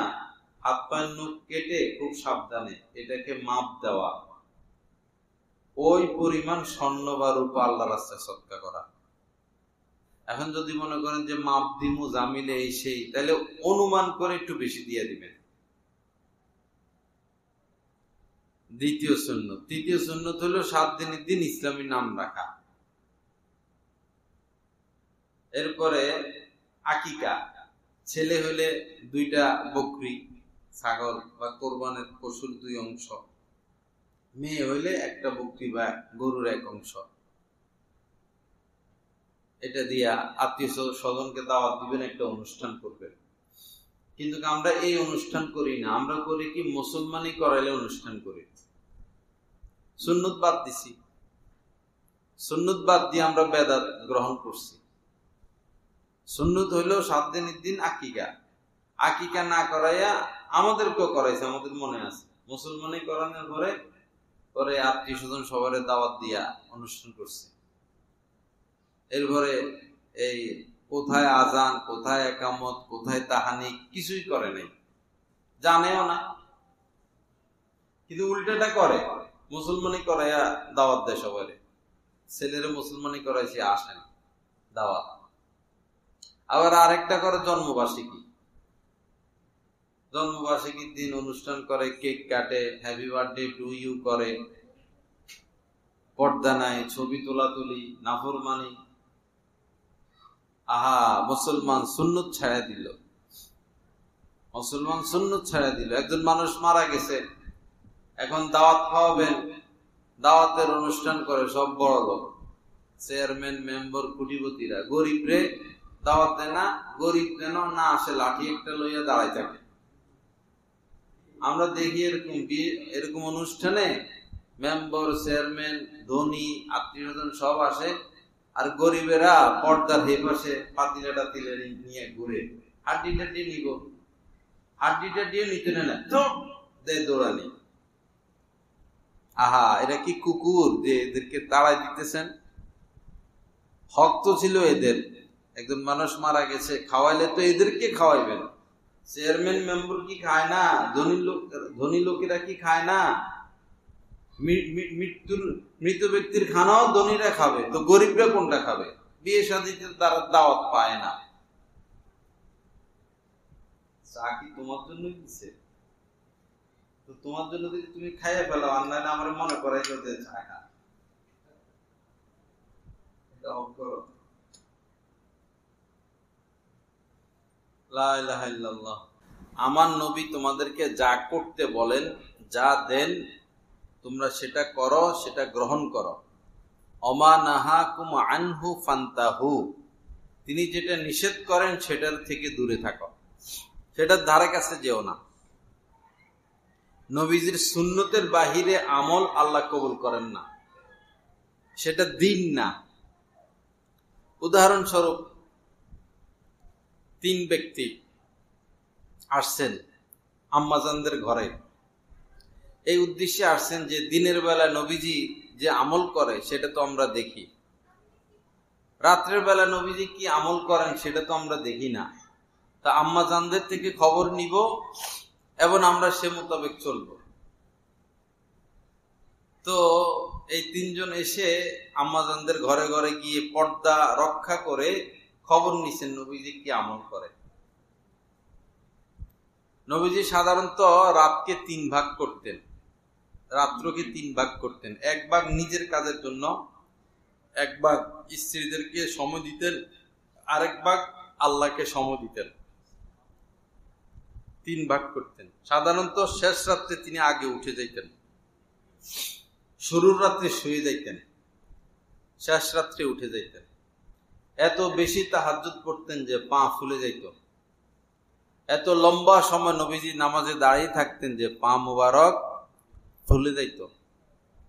হাত পায়ের নখ কেটে খুব সাবধানে এটাকে মাপ দেওয়া, ওই পরিমাণ স্বর্ণ বা রূপা আল্লাহ রাস্তায় সদকা করা। এখন যদি মনে করেন যে মাপ দিমু জামিলে এই সেই, তাহলে অনুমান করে একটু বেশি দিয়ে দিবেন। দ্বিতীয় সুন্নত। তৃতীয় সুন্নত হলো 7 দিনের দিন ইসলামী নাম রাখা। এরপরে আকিকা, ছেলে হইলে 2টা বকরি, ছাগল বা কোরবানের পশুর 2 অংশ, মেয়ে হইলে 1টা বকরি বা গরুর 1 অংশ। এটা দিয়া আত্মীয় স্বজনকে দাওয়াত দিবেন, একটা অনুষ্ঠান করবেন। কিন্তু আমরা এই অনুষ্ঠান করি না, আমরা করি কি, মুসলমানই করাইলে অনুষ্ঠান করি। সুন্নত বাদ দিছি, সুন্নত বাদ দিয়ে আমরা বেদাত গ্রহণ করছি। সুন্নত হইল 7 দিনের দিন আকিকা। আকিকা না করাইয়া আমাদেরকেও করাইছে, আমাদের মনে আছে, মুসলমানই করানোর পরে পরে আত্মীয় স্বজন সবার দাওয়াত দিয়া অনুষ্ঠান করছে। এরপরে এই কোথায় আজান, কোথায় একামত, কোথায় তাহানি কিছুই করে নাই, জানেও না, কিন্তু উল্টাটা করে, মুসলমানই করাইয়া দাওয়াত দেয় সবাই। ছেলেরা মুসলমানই করাইছে, আসেন দাওয়াত। আবার আরেকটা করে জন্মবার্ষিকী, জন্মবার্ষিকীর দিন অনুষ্ঠান করে, কেক কাটে, হ্যাপি বার্থডে টু ইউ করে, পর্দা নাই, ছবি তোলাতুলি, নাফরমানি। আহা, মুসলমান সুন্নত ছাড়া দিল, মুসলমান সুন্নত ছাড়া দিল। একজন মানুষ মারা গেছে, এখন দাওয়াত খাওয়াবেন, দাওয়াতের অনুষ্ঠান করে সব বড় লোক, চেয়ারম্যান, মেম্বার, কোটিপতিরা। গরিব রে দাওয়াত দেয় না, গরিব যেন না আসে, লাঠি একটা লইয়া দাঁড়ায় থাকে। আমরা দেখি এরকম অনুষ্ঠানে মেম্বার, চেয়ারম্যান, ধনী, আত্মীয় স্বজন সব আসে, আর গরিবেরা পর্দার হে পাশে পাতিলাটা তিলে নিয়ে ঘুরে, হাড্ডিটা দিয়ে নিব, হাড্ডিটা দিয়ে নিতে না দেয় দৌড়ানি। আহা, এরা কি কুকুর যে এদেরকে তাড়াই দিতেছেন? হক তো ছিল এদের। একজন মানুষ মারা গেছে, খাওয়াইলে তো এদেরকে খাওয়াইবেন। চেয়ারম্যান মেম্বার কি খায় না? ধনী লোকেরা কি খায় না? মৃত ব্যক্তির খানাও ধনীরা খাবে, তো গরিবরা কোনটা খাবে? বিয়ে শাদীতে তারা দাওয়াত পায় না। চা কি তোমার জন্য দিচ্ছে? তো তোমার জন্য যদি তুমি খাইয়ে ফেলো, অনলাইনে আমার মনে করাই যে চা খা, এটা অফ করো। লা ইলাহা ইল্লাল্লাহ। আমার নবী তোমাদেরকে যা করতে বলেন, যা দেন, তোমরা সেটা করো, সেটা গ্রহণ করো। অমা নাহাকুম আনহু ফান্তাহু, তিনি যেটা নিষেধ করেন সেটার থেকে দূরে থাকো, সেটার ধারে কাছে যেও না। নবীজির সুন্নতের বাহিরে আমল আল্লাহ কবুল করেন না, সেটা দিন না। উদাহরণস্বরূপ, 3 ব্যক্তি আসছেন আম্মাজানদের ঘরে, এই উদ্দেশ্যে আসছেন যে দিনের বেলা নবীজি যে আমল করে সেটা তো আমরা দেখি, রাত্রের বেলা নবীজি কি আমল করেন সেটা তো আমরা দেখি না। তা আম্মাজানদের থেকে খবর নিব এবং আমরা সে মোতাবেক চলব। তো এই 3 জন এসে আম্মাজানদের ঘরে ঘরে গিয়ে পর্দা রক্ষা করে খবর নিছেন নবীজি কি আমল করে। নবীজি সাধারণত রাতকে 3 ভাগ করতেন, রাত্রকে 3 ভাগ করতেন। 1 ভাগ নিজের কাজের জন্য, 1 ভাগ স্ত্রীদেরকে সময় দিতেন, আরেক ভাগ আল্লাহকে সময় দিতেন। 3 ভাগ করতেন। সাধারণত শেষ রাত্রে তিনি আগে উঠে যাইতেন, শুরুর রাত্রে শুয়ে যাইতেন, শেষ রাত্রে উঠে যাইতেন। এত বেশি তাহাজ্জুদ পড়তেন যে পা ফুলে যাইত। এত লম্বা সময় নবীজি নামাজে দাঁড়িয়ে থাকতেন যে পা মুবারক ফুলে যাইত।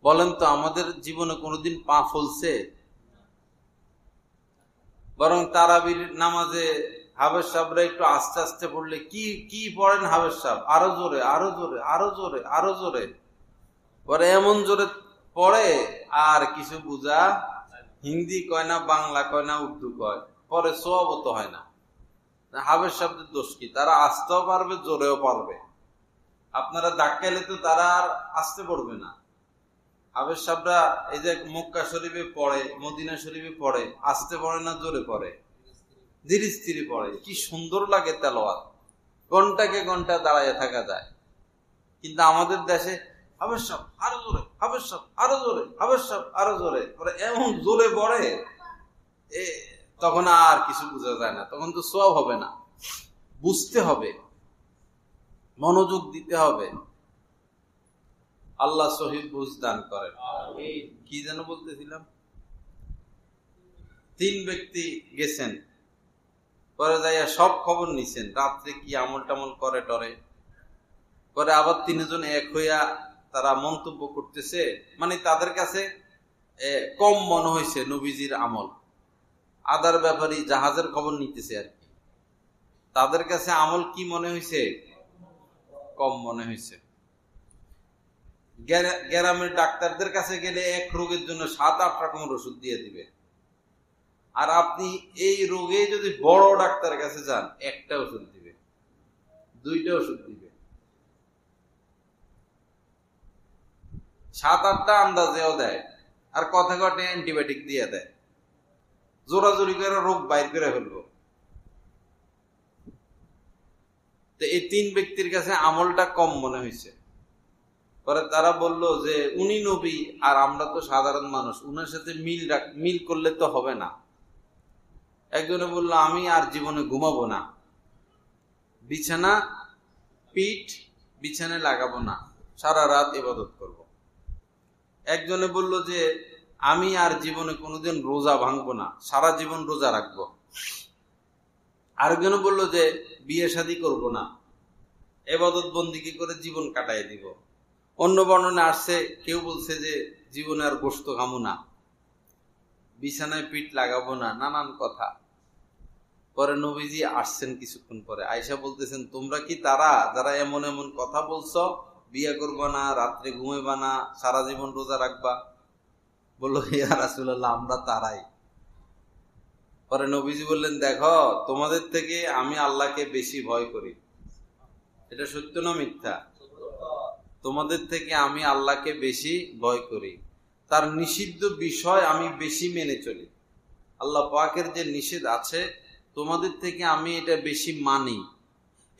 বলেন তো, আমাদের জীবনে কোনোদিন পা ফুলছে? বরং তারাবির নামাজে হাফেজ সাহেবরা একটু আস্তে আস্তে পড়লে কি পড়েন হাফেজ সাহেব, আরো জোরে, আরো জোরে, আরো জোরে, আরো জোরে। পরে এমন জোরে পড়ে আর কিছু বুঝা, হিন্দি কয় না, বাংলা কয় না, উর্দু কয়, পরে সোয়াবত হয় না। হাফেজ সাহেবদের দোষ কি? তারা আসতেও পারবে, জোরেও পারবে। আপনারা ধাক্কাইলে তো তারা আর আসতে পড়বে না। হাফেজ সাহেবরা এই যে মক্কা শরীফে পড়ে, মদিনা শরীফে পড়ে, আসতে পড়ে না, জোরে পড়ে, ধীরে স্থিরে পড়ে। কি সুন্দর লাগে তেলাওয়াত, ঘন্টাকে ঘন্টা দাঁড়ায় থাকা যায়। কিন্তু আমাদের দেশে হাফেজ সাহেব আরো জোরে, হাফেজ সাহেব আরো জোরে, হাফেজ সাহেব আরো জোরে, পরে এমন জোরে পড়ে তখন আর কিছু বোঝা যায় না। তখন তো সওয়াব হবে না। বুঝতে হবে, মনোযোগ দিতে হবে। আল্লাহ সহিহ বুঝ দান করেন। কি যেন বলতেছিলাম? 3 ব্যক্তি গেছেন, পরে যাইয়া সব খবর নিছেন, রাত্রে কি আমল টামল করে টরে। পরে আবার 3 জন এক হইয়া তারা মন্তব্য করতেছে, মানে তাদের কাছে কম মনে হয়েছে নবীজির আমল। আদার ব্যাপারী জাহাজের খবর নিতেছে আর কি, তাদের কাছে আমল কি মনে হয়েছে? কম মনে হয়েছে। গ্রামের ডাক্তারদের কাছে গেলে 1 রোগের জন্য 7-8 রকমের ওষুধ দিয়ে দিবে। আর আপনি এই রোগে যদি বড় ডাক্তারের কাছে যান, 1টা ওষুধ দিবে, 2টা ওষুধ দিবে, 7-8টা আন্দাজেও দেয়, আর কথা কটে অ্যান্টিবায়োটিক দিয়ে দেয়, জোরাজোরি করে রোগ বাইর করে ফেলবো। তো এই 3 ব্যক্তির কাছে আমলটা কম মনে হয়েছে। পরে তারা বলল যে উনি নবী আর আমরা তো সাধারণ মানুষ, উনার সাথে মিল করলে তো হবে না। একজনে বলল, আমি আর জীবনে ঘুমাবো না, বিছানা পিঠ বিছানায় লাগাবো না, সারা রাত ইবাদত করব। একজনে বলল যে আমি আর জীবনে কোনোদিন রোজা ভাঙবো না, সারা জীবন রোজা রাখবো। আরেকজনে বলল যে বিয়ে শাদী করবো না, ইবাদত বন্দিগি করে জীবন কাটাই দিব। অন্য বর্ণনা আসছে, কেউ বলছে যে জীবনে আর গোশত খামো না, বিছানায় পিঠ লাগাবো না, নানান কথা। পরে নবীজি আসছেন কিছুক্ষণ পরে, আয়েশা বলতেছেন, তোমরা কি তারা যারা এমন এমন কথা বলছো, বিয়ে করবা না, রাত্রে ঘুমাইবা না, সারা জীবন রোজা রাখবা? বললো, ইয়া রাসূলুল্লাহ, আমরা তারাই। পরে নবীজি বললেন, দেখো, তোমাদের থেকে আমি আল্লাহকে বেশি ভয় করি। এটা সত্য না মিথ্যা? তোমাদের থেকে আমি আল্লাহকে বেশি ভয় করি, তার নিষিদ্ধ বিষয় আমি বেশি মেনে চলি। আল্লাহ পাকের যে নিষেধ আছে তোমাদের থেকে আমি এটা বেশি মানি,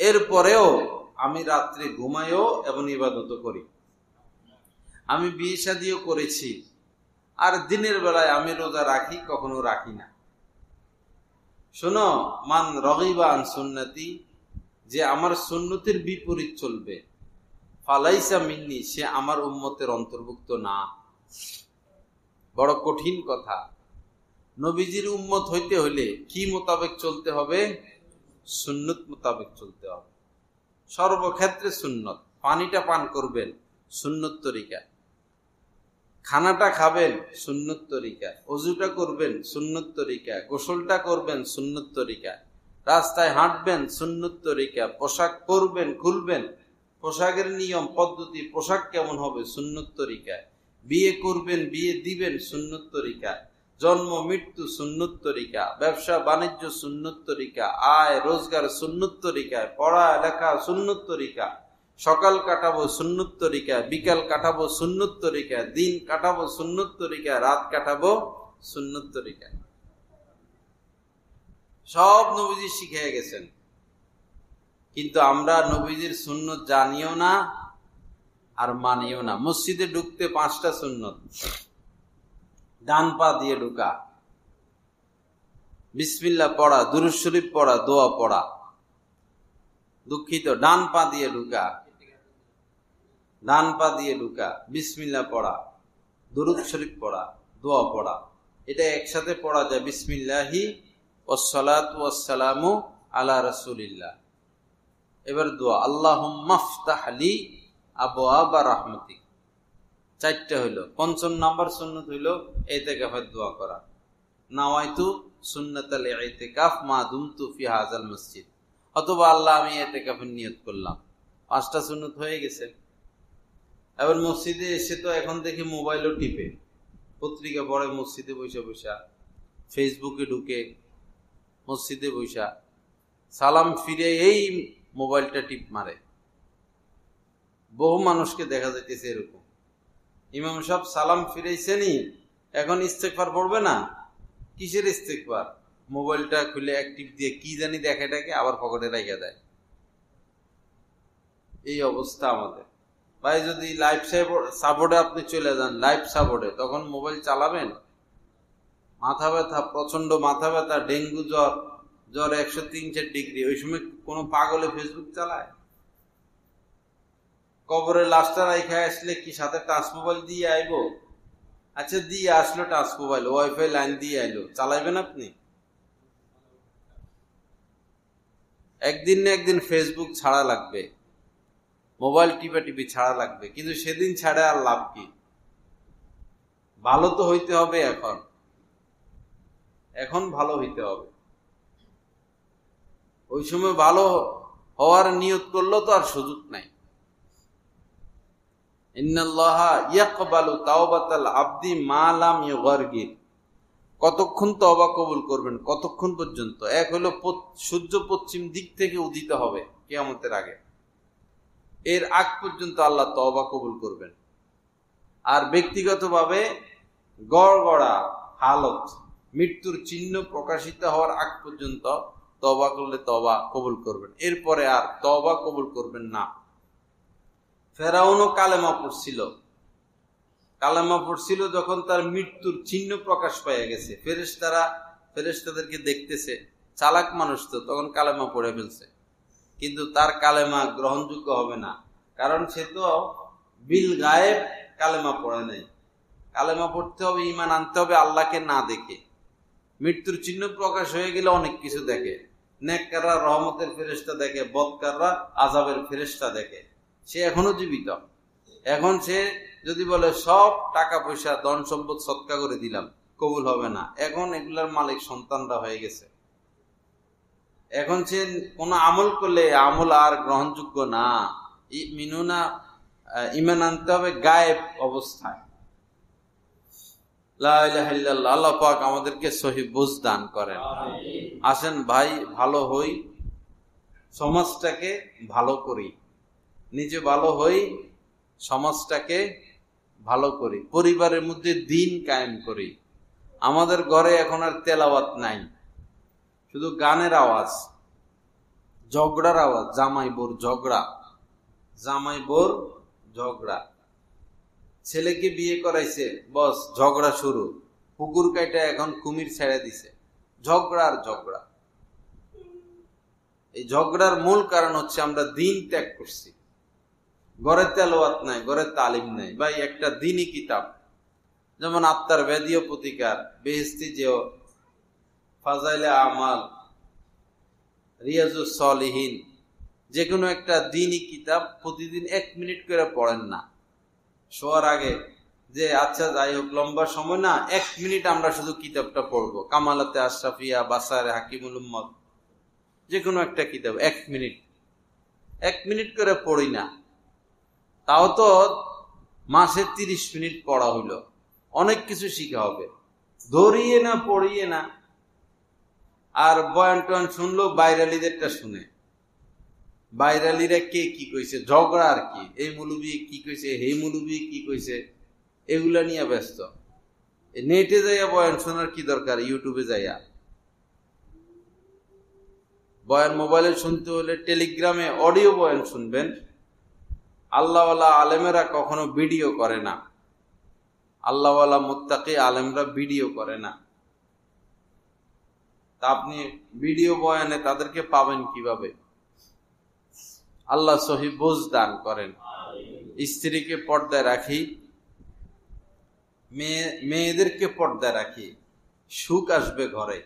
এরপরেও আমি রাত্রে ঘুমাইও এবং ইবাদত করি। আমি বিয়ে শাদিও করেছি, আর দিনের বেলায় আমি রোজা রাখি, কখনো রাখি না। শোনো, মান রগিবা আন সুন্নতি, যে আমার সুন্নতির বিপরীত চলবে, ফালাইসা মিন্নি, সে আমার উম্মতের অন্তর্ভুক্ত না। বড় কঠিন কথা। নবীজির উম্মত হইতে হইলে কি মোতাবেক চলতে হবে? সুন্নত মোতাবেক চলতে হবে। সর্বক্ষেত্রে সুন্নত। পানিটা পান করবেন সুন্নত তরিকা, খানাটা খাবেন সুন্নত তরিকা, ওযুটা করবেন সুন্নত তরিকা, গোসলটা করবেন সুন্নত তরিকা, রাস্তায় হাঁটবেন সুন্নত তরিকা, পোশাক পরবেন খুলবেন, পোশাকের নিয়ম পদ্ধতি, পোশাক কেমন হবে সুন্নত তরিকায়, বিয়ে করবেন বিয়ে দিবেন সুন্নত তরিকায়, জন্ম মৃত্যু সুন্নত তরিকা, ব্যবসা বাণিজ্য সুন্নত তরিকা, আয় রোজগার সুন্নত তরিকায়, পড়া লেখা সুন্নত তরিকা, সকাল কাটাবো সুন্নত তরিকা, বিকাল কাটাবো সুন্নত তরিকা, দিন কাটাবো সুন্নত তরিকা, রাত কাটাবো সুন্নত তরিকা। সব নবীজি শিখে গেছেন, কিন্তু আমরা নবীজির সুন্নত জানিও না আর মানিও না। মসজিদে ঢুকতে 5টা সুন্নত। ডান পা দিয়ে ঢুকা, বিসমিল্লাহ পড়া, দুরূদ শরীফ পড়া, দোয়া পড়া। দুঃখিত, ডান পা দিয়ে ঢুকা, ডান পা দিয়ে ঢুকা, বিসমিল্লাহ পড়া, দুরূদ শরীফ পড়া, দোয়া পড়া। এটা একসাথে পড়া যায়। বিসমিল্লাহি ওয়াসসালাতু ওয়াসসালামু আলা রাসূলিল্লাহ। এবার দোয়া, আল্লাহুম্মা ফতাহ লি আবওয়াবা রাহমাতিক। 4টা হইল। 5 নাম্বার সুন্নত হইল ইতিকাফের দোয়া করা, নাওয়াইতু সুন্নাতাল ইতিকাফ মা দুমতু ফি হাযাল মসজিদ, অথবা আল্লাহ আমি ইতিকাফের নিয়ত করলাম। 5টা সুন্নত হয়ে গেছে। এবার মসজিদে এসে তো এখন দেখি মোবাইলও টিপে, পত্রিকা পড়ে মসজিদে বসে বসা, ফেসবুকে ঢুকে মসজিদে বসা, সালাম ফিরে এই মোবাইলটা টিপ মারে। বহু মানুষকে দেখা যাইতেছে এরকম। ইমাম সাহেব সালাম ফিরাইছেনি, এখন ইস্তেগফার পড়বে না। কিসের ইস্তেগফার? মোবাইলটা খুলে অ্যাক্টিভ দিয়ে কি জানি দেখাটাকে আবার পকেটে রেখে দেয়। এই অবস্থা আমাদের। ভাই, যদি লাইফ সাপোর্টে আপনি চলে যান, লাইফ সাপোর্টে, তখন মোবাইল চালাবেন? মাথা ব্যথা, প্রচন্ড মাথা ব্যথা, ডেঙ্গু জ্বর, জ্বর 103-4 ডিগ্রি, ওই সময় কোনো পাগলে ফেসবুক চালায়? কবরের লাশটা রাইখা আসলে কি সাথে টাচ মোবাইল দিয়ে আইব? আচ্ছা, দিয়ে আসলো টাচ মোবাইল, ওয়াইফাই লাইন দিয়ে আইলো, চালাইবেন আপনি? একদিন না একদিন ফেসবুক ছাড়া লাগবে, মোবাইল টিপি ছাড়া লাগবে, কিন্তু সেদিন ছাড়া আর লাভ কি? ভালো তো হইতে হবে। এখন ভালো হইতে হবে। ওই সময় ভালো হওয়ার নিয়ত করলো তো আর সুযোগ নাই। ইন্নাল্লাহা ইয়াকবালু তাওবাতাল আবদি মা লাম ইউগারগির। কতক্ষণ তওবা কবুল করবেন? কতক্ষণ পর্যন্ত? এক হলো সূর্য পশ্চিম দিক থেকে উদিত হবে কিয়ামতের আগে, এর আগ পর্যন্ত আল্লাহ তওবা কবুল করবেন। আর ব্যক্তিগতভাবে গড়গড়া হালত, মৃত্যুর চিহ্ন প্রকাশিত হওয়ার আগ পর্যন্ত তওবা করলে তওবা কবুল করবেন, এরপরে আর তওবা কবুল করবেন না। ফেরাউনও কালেমা পড়ছিল যখন তার মৃত্যুর চিহ্ন প্রকাশ পাইয়া গেছে। ফেরেশতাদেরকে দেখতেছে, চালাক মানুষ তো, তখন কালেমা পড়ে ফেলছে। কিন্তু তার কালেমা গ্রহণযোগ্য হবে না, কারণ সে তো বিল গায়েব কালেমা পড়ে নাই। কালেমা পড়তে হবে, ঈমান আনতে হবে আল্লাহকে না দেখে। মৃত্যুর চিহ্ন প্রকাশ হয়ে গেলে অনেক কিছু দেখে। নেককাররা রহমতের ফেরেশতা দেখে, বদকাররা আযাবের ফেরেশতা দেখে। সে এখনো জীবিত। এখন সে যদি বলে সব টাকা পয়সা ধন সম্পদ সৎকা করে দিলাম, কবুল হবে না। এখন এগুলার মালিক সন্তানরা হয়ে গেছে। এখন সে কোন আমল করলে আমল আর গ্রহণযোগ্য না। ঈমান আনতে হবে গায়েব অবস্থায়। লা ইলাহা ইল্লাল্লাহ। আল্লাহ পাক আমাদেরকে সহি বুঝ দান করেন। আসেন ভাই, ভালো হই, সমাজটাকে ভালো করি, নিজে ভালো হই, সমাজটাকে ভালো করি, পরিবারের মধ্যে দ্বীন কায়েম করি। আমাদের ঘরে এখন আর তেলাওয়াত নাই, শুধু গানের আওয়াজ, ঝগড়ার আওয়াজ, জামাই বোর ঝগড়া, জামাই বোর ঝগড়া। ছেলেকে বিয়ে করাইছে, বস ঝগড়া শুরু, পুকুর কাইটা এখন কুমির ছেড়ে দিছে, ঝগড়া আর ঝগড়া। এই ঝগড়ার মূল কারণ হচ্ছে আমরা দিন ত্যাগ করছি। ঘরে তেলাওয়াত নাই, ঘরে তালিম নাই। ভাই একটা দিনই কিতাব, যেমন আত্মার ব্যাধি ও প্রতিকার, বেহেশতি যেও, ফাজাইলে আমাল, রিয়াজুস সলিহিন, যে কোনো একটা দিনই কিতাব প্রতিদিন 1 মিনিট করে পড়েন না শোয়ার আগে, যে আচ্ছা যাই হোক লম্বা সময় না, 1 মিনিট আমরা শুধু কিতাবটা পড়বো, কামালাতে আশরাফিয়া, বাসারে হাকিমুল উম্মত, যে কোনো একটা কিতাব 1 মিনিট, 1 মিনিট করে পড়ি না, তাও তো মাসে 30 মিনিট পড়া হইল, অনেক কিছু শিখা হবে। ধরিয়ে না পড়িয়ে না। আর বয়ান টয়ান শুনলো বাইরালিদেরটা শুনে, বাইরালিরা কে কি কইছে, ঝগড়া আর কি, এই মুলুবি কি কইছে, এই মুলুবি কি কইছে, এগুলা নিয়ে ব্যস্ত। নেটে যাইয়া বয়ান শোনার কি দরকার, ইউটিউবে যাইয়া। বয়ান মোবাইলে শুনতে হলে টেলিগ্রামে অডিও বয়ান শুনবেন। আল্লাহওয়ালা আলেমেরা কখনো ভিডিও করে না, আল্লাহওয়ালা মুত্তাকি আলেমরা ভিডিও করে না। তা আপনি ভিডিও বয়ানে তাদেরকে পাবেন কিভাবে? আল্লাহ সহি বুঝ দান করেন। স্ত্রীকে পর্দায় রাখি, মেয়েদেরকে পর্দায় রাখি, সুখ আসবে ঘরে।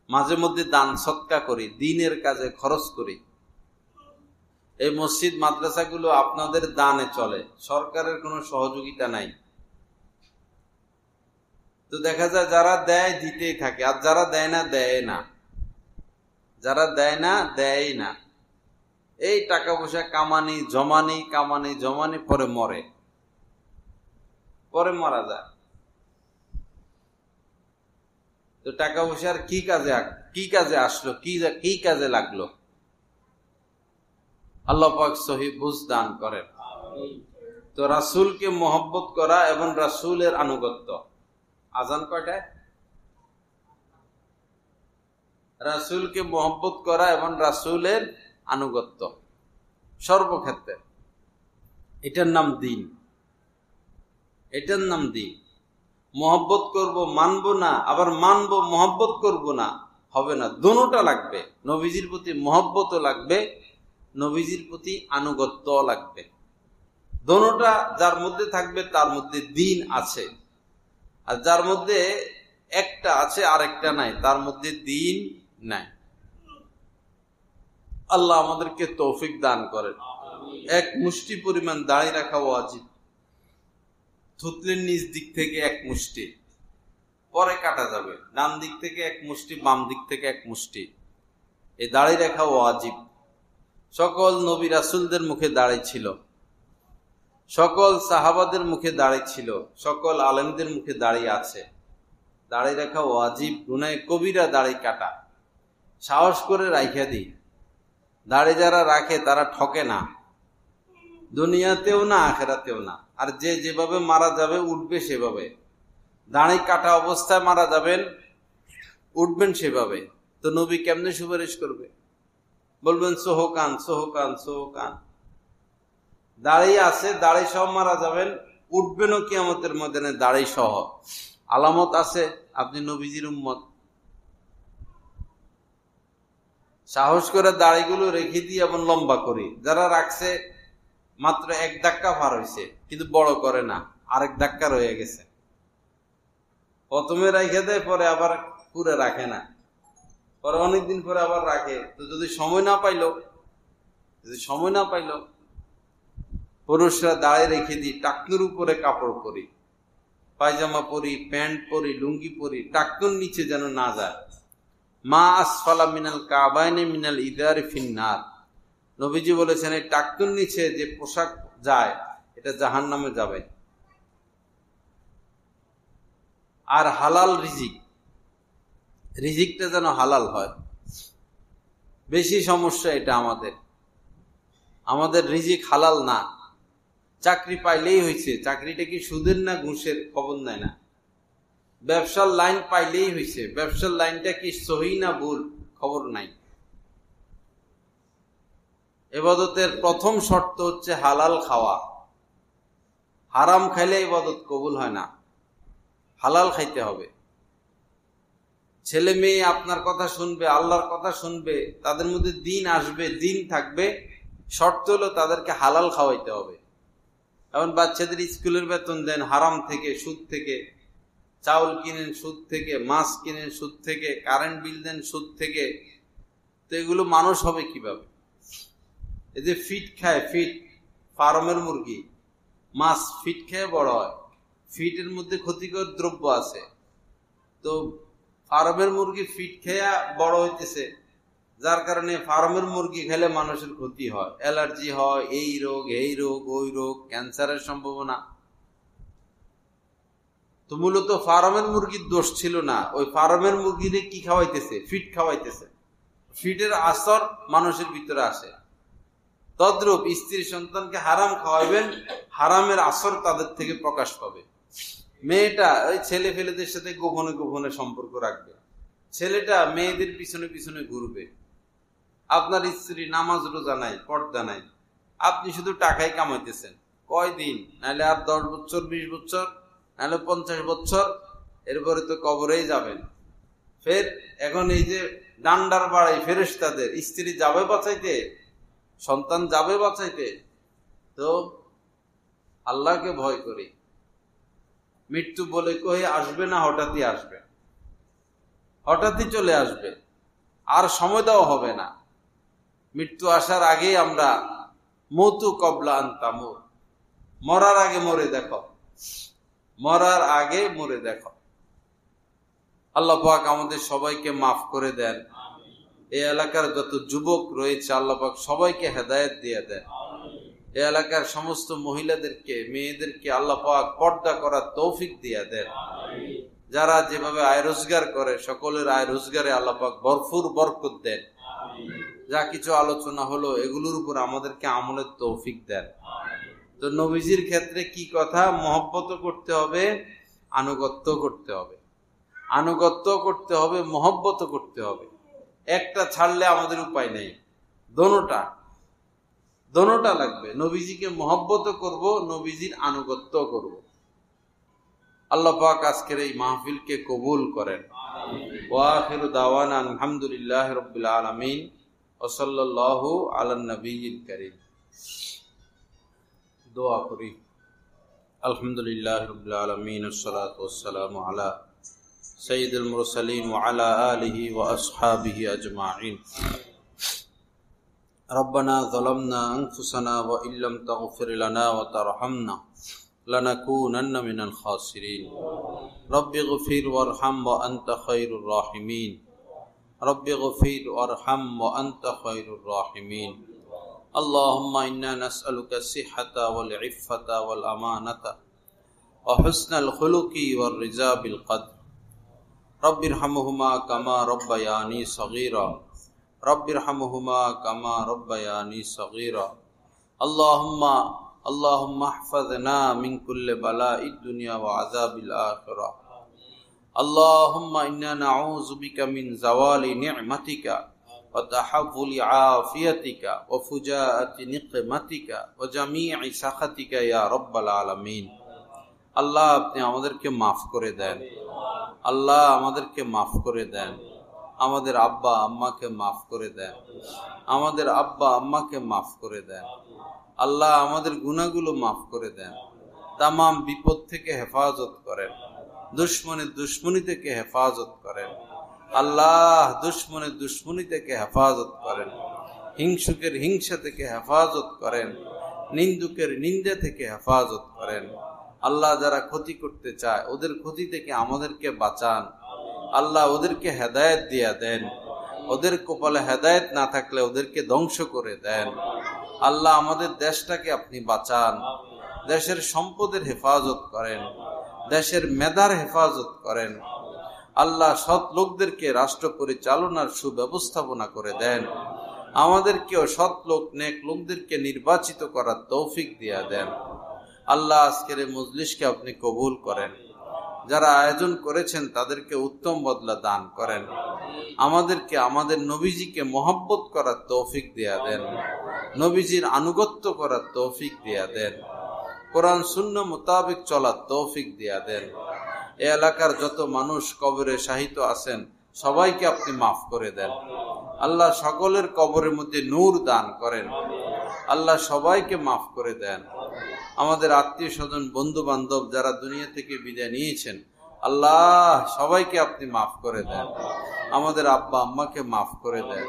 মাঝে মধ্যে দান সৎকা করি, দিনের কাজে খরচ করি। এই মসজিদ মাদ্রাসাগুলো আপনাদের দানে চলে, সরকারের কোনো সহযোগিতা নাই। তো দেখা যায় যারা দেয় দিতেই থাকে, আর যারা দেয় না দেয় না, যারা দেয় না দেয় না। এই টাকা পয়সা কামানি জমানি, কামানি জমানি, পরে মরে, পরে মারা যায়। তো টাকা পয়সার কি কাজে আসলো, কি কাজে লাগলো? আল্লাহ পাক সহি বুঝ দান করেন। তো রাসূলকে মহব্বত করা এবং রাসূলের আনুগত্য। আজান কয়টায়? রাসূলকে মহব্বত করা এবং রাসূলের আনুগত্য সর্বক্ষেত্রে, এটার নাম দিন, এটার নাম দিন। মহব্বত করব, মানবো না, আবার মানবো মহব্বত করব না, হবে না। দোনোটা লাগবে, নবীজির প্রতি মহব্বতও লাগবে, নবীজির প্রতি আনুগত্য লাগবে। দোনোটা যার মধ্যে থাকবে তার মধ্যে দিন আছে, আর যার মধ্যে একটা আছে আর একটা নাই, তার মধ্যে দিন নাই। আল্লাহ আমাদেরকে তৌফিক দান করেন। এক মুষ্টি পরিমাণ দাড়ি রাখা ওয়াজিব। থুতলির নিচ দিক থেকে 1 মুষ্টি, পরে কাটা যাবে। ডান দিক থেকে 1 মুষ্টি, বাম দিক থেকে 1 মুষ্টি, এই দাড়ি রাখা ওয়াজিব। সকল নবী রাসূলদের মুখে দাড়ি ছিল, সকল সাহাবাদের মুখে দাড়ি ছিল, সকল আলেমদের মুখে দাড়ি আছে। দাড়ি রাখা ওয়াজিব, গুনাহে কবিরা দাড়ি কাটা। সাহস করে রাইখা দিই, দাড়ি যারা রাখে তারা ঠকে না, দুনিয়াতেও না আখিরাতেও না। আর যে যেভাবে মারা যাবে উঠবে সেভাবে। দাড়ি কাটা অবস্থায় মারা যাবেন, উঠবেন সেভাবে। তো নবী কেমনে সুপারিশ করবে? বলবেন সোহকান সোহকান সোহকান। দাড়ি আছে, দাড়ি সহ মারা যাবেন, উঠবেনও কিয়ামতের ময়দানে দাড়ি সহ। আলামত আছে আপনি নবীজির উম্মত। সাহস করে দাড়িগুলো রেখে দিয়ে এবং লম্বা করি। যারা রাখছে মাত্র 1 ধাক্কা পার হয়েছে, কিন্তু বড় করে না, আরেক ধাক্কা রয়ে গেছে। প্রথমে রেখে দেয়, পরে আবার পুরো রাখে না, পরে অনেকদিন পরে আবার রাখে। তো যদি সময় না পাইল, পুরুষরা দাঁড়িয়ে রেখে দিই, টাকনুর উপরে কাপড় পরি, পায়জামা পরি, প্যান্ট পরি, লুঙ্গি পরি, টাকনুর নিচে যেন না যায়। মা আসফালা মিনাল কাবাইনি মিনাল ইদারি ফিন্নার। নবীজি বলেছেন এই টাকনুর নিচে যে পোশাক যায় এটা জাহান্নামে যাবে। আর হালাল রিজিকটা যেন হালাল হয়। বেশি সমস্যা এটা আমাদের রিজিক হালাল না। চাকরি পাইলেই হয়েছে, চাকরিটা কি সুদের না ঘুষের খবর নেয় না। ব্যবসার লাইন পাইলেই হয়েছে। ব্যবসার লাইনটা কি সহি না ভুল খবর নাই। ইবাদতের প্রথম শর্ত হচ্ছে হালাল খাওয়া। হারাম খাইলে ইবাদত কবুল হয় না, হালাল খাইতে হবে। ছেলে মেয়ে আপনার কথা শুনবে, আল্লাহর কথা শুনবে, তাদের মধ্যে দিন আসবে, দিন থাকবে, শর্ত হলো তাদেরকে হালাল খাওয়াইতে হবে। এখন বাচ্চাদের স্কুলের বেতন দেন হারাম থেকে, সুদ থেকে, চাউল কিনেন সুদ থেকে, মাছ কিনেন সুদ থেকে, কারেন্ট বিল দেন সুদ থেকে, তো এগুলো মানুষ হবে কিভাবে? এই যে ফিট খায়, ফিট ফার্মের মুরগি, মাছ ফিট খেয়ে বড় হয়, ফিটের মধ্যে ক্ষতিকর দ্রব্য আছে, তো ফার্মের মুরগি ফিট খেয়ে বড় হইতেছে, যার কারণে ফার্মের মুরগি খেলে মানুষের ক্ষতি হয়, অ্যালার্জি হয়, এই রোগ ওই রোগ, ক্যান্সারের সম্ভাবনা। তো মূলত ফার্মের মুরগির দোষ ছিল না, ওই ফার্মের মুরগিরে কি খাওয়াইতেছে? ফিট খাওয়াইতেছে। ফিটের আসর মানুষের ভিতরে আসে। তদ্রূপ স্ত্রী সন্তানকে হারাম খাওয়াইবেন, হারামের আসর তাদের থেকে প্রকাশ পাবে। মেয়েটা ওই ছেলে ফেলেদের সাথে গোপনে গোপনে সম্পর্ক রাখবে, ছেলেটা মেয়েদের পিছনে পিছনে ঘুরবে। আপনার স্ত্রী নামাজ রোজা নাই, পর্দা নাই, আপনি শুধু টাকাই কামাইতেছেন। কয়দিন? নাহলে আর 10 বছর, 20 বছর, নাহলে 50 বছর, এরপরে তো কবরেই যাবেন। ফের এখন এই যে ডান্ডার বাড়াই ফেরেশতাদের, স্ত্রী যাবে বাঁচাইতে, সন্তান যাবে বাঁচাইতে, তো আল্লাহকে ভয় করি। মৃত্যু বলে কয়ে আসবে না, হঠাৎই আসবে, হঠাৎই চলে আসবে, আর সময় দেওয়া হবে না। মৃত্যু আসার আগে আমরা মৌতু কবলা আনতামুর, মরার আগে মরে দেখো, মরার আগে মরে দেখো। আল্লাহ পাক আমাদের সবাইকে মাফ করে দেন। এই এলাকার যত যুবক রয়েছে আল্লাহ পাক সবাইকে হেদায়েত দিয়ে দেন। এই এলাকার সমস্ত মহিলাদেরকে, মেয়েদেরকে আল্লাহ পাক পর্দা করার তৌফিক দিয়ে দেন। যারা যেভাবে আয় রোজগার করে সকলের আয় রোজগারে আল্লাহ পাক ভরপুর বরকত দেন। যা কিছু আলোচনা হলো এগুলোর উপর আমাদেরকে আমলের তৌফিক দেন। তো নবীজির ক্ষেত্রে কি কথা? মহব্বত করতে হবে, আনুগত্য করতে হবে, আনুগত্য করতে হবে, মহব্বত করতে হবে। একটা ছাড়লে আমাদের উপায় নেই, দোনোটা লাগবে। নবীজিকে মহব্বত করব, নবীজির আনুগত্য করব। আল্লাহ পাক আজকের এই মাহফিলকে কবুল করেন। ওয়া আখিরু দাওয়ানা আলহামদুলিল্লাহি রাব্বিল আলামিন ওয়া সাল্লাল্লাহু আলা নবিয়্যিল কারীম। দোয়া করি। আলহামদুলিল্লাহি রাব্বিল আলামিন ওয়াসসালাতু ওয়াসসালামু আলা সাইয়্যিদিল মুরসালিন ওয়া আলা আলিহি ওয়া আসহাবিহি আজমাইন। ربنا ظلمنا أنفسنا وإن لم تغفر لنا وترحمنا لنكونن من الخاسرين. رب اغفر وارحم وأنت خير الراحمين. رب اغفر وارحم وأنت خير الراحمين. اللهم إنا نسألك الصحة والعفة والأمانة وحسن الخلق والرضا بالقدر. رب ارحمهما كما ربياني صغيرا. رب ارحمهما كما ربياني صغيرا. اللهم احفظنا من كل بلاء الدنيا وعذاب الآخرة. اللهم إنا نعوذ بك من زوال نعمتك وتحول عافيتك وفجاءة نقمتك وجميع سخطك يا رب العالمين. আল্লাহ আপনি আমাদেরকে মাফ করে দেন, আল্লাহ আমাদেরকে মাফ করে দেন, আমাদের আব্বা আম্মাকে মাফ করে দেন, আমাদের আব্বা আম্মাকে মাফ করে দেন। আল্লাহ আমাদের গুনাহগুলো মাফ করে দেন, তামাম বিপদ থেকে হেফাজত করেন, দুশ্মনের দুশ্মনী থেকে হেফাজত করেন। আল্লাহ দুশ্মনের দুশ্মনী থেকে হেফাজত করেন, হিংসুকের হিংসা থেকে হেফাজত করেন, নিন্দুকের নিন্দা থেকে হেফাজত করেন। আল্লাহ যারা ক্ষতি করতে চায় ওদের ক্ষতি থেকে আমাদেরকে বাঁচান। আল্লাহ ওদেরকে হেদায়েত দিয়া দেন, ওদের কপালে হেদায়েত না থাকলে ওদেরকে ধ্বংস করে দেন। আল্লাহ আমাদের দেশটাকে আপনি বাঁচান, দেশের সম্পদের হেফাজত করেন, দেশের মেধার হেফাজত করেন। আল্লাহ সৎ লোকদেরকে রাষ্ট্র পরিচালনার সুব্যবস্থাপনা করে দেন। আমাদেরকেও সৎ লোক নেক লোকদেরকে নির্বাচিত করার তৌফিক দিয়া দেন। আল্লাহ আজকের এই মজলিসকে আপনি কবুল করেন। যারা আয়োজন করেছেন তাদেরকে উত্তম বদলা দান করেন। আমাদেরকে আমাদের নবীজিকে মহব্বত করার তৌফিক দিয়া দেন, নবীজির আনুগত্য করার তৌফিক দিয়া দেন, কোরআন সুন্নাহ মোতাবেক চলার তৌফিক দিয়া দেন। এই এলাকার যত মানুষ কবরে শাহিত আছেন সবাইকে আপনি মাফ করে দেন। আল্লাহ সকলের কবরের মধ্যে নূর দান করেন। আল্লাহ সবাইকে মাফ করে দেন। আমাদের আত্মীয় স্বজন বন্ধু বান্ধব যারা দুনিয়া থেকে বিদায় নিয়েছেন আল্লাহ সবাইকে আপনি মাফ করে দেন। আমাদের আব্বা আম্মাকে মাফ করে দেন।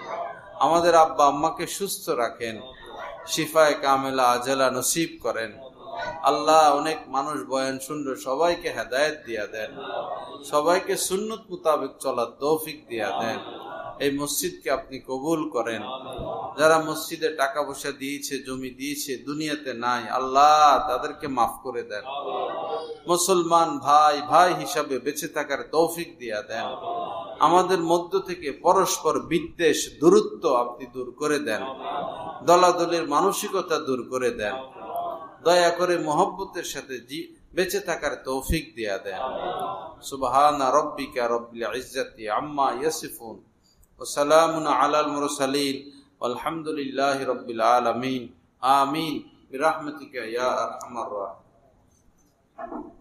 আমাদের আব্বা আম্মাকে সুস্থ রাখেন, শিফায়ে কামেলা আজেলা নসিব করেন। আল্লাহ অনেক মানুষ বয়ান শুনল, সবাইকে হেদায়েত দিয়া দেন, সবাইকে সুন্নত মোতাবেক চলার তৌফিক দিয়া দেন। এই মসজিদকে আপনি কবুল করেন। যারা মসজিদে টাকা পয়সা দিয়েছে, জমি দিয়েছে, দুনিয়াতে নাই, আল্লাহ তাদেরকে মাফ করে দেন। মুসলমান ভাই ভাই হিসাবে বেঁচে থাকার তৌফিক দিয়া দেন। আমাদের মধ্য থেকে পরস্পর বিদ্বেষ দূরত্ব আপনি দূর করে দেন। দলাদলের মানসিকতা দূর করে দেন। দয়া করে মহব্বতের সাথে বেঁচে থাকার তৌফিক দিয়া দেন। সুবহানা রাব্বিকা রাব্বিল ইজ্জাতি আম্মা ইয়াসিফুন ওয়া সালামুন আলাল মুরসালিন আলহামদুলিল্লাহি রাব্বিল আলামিন। আমিন বিরহমাতিকা ইয়া আরহামার রাহিমিন।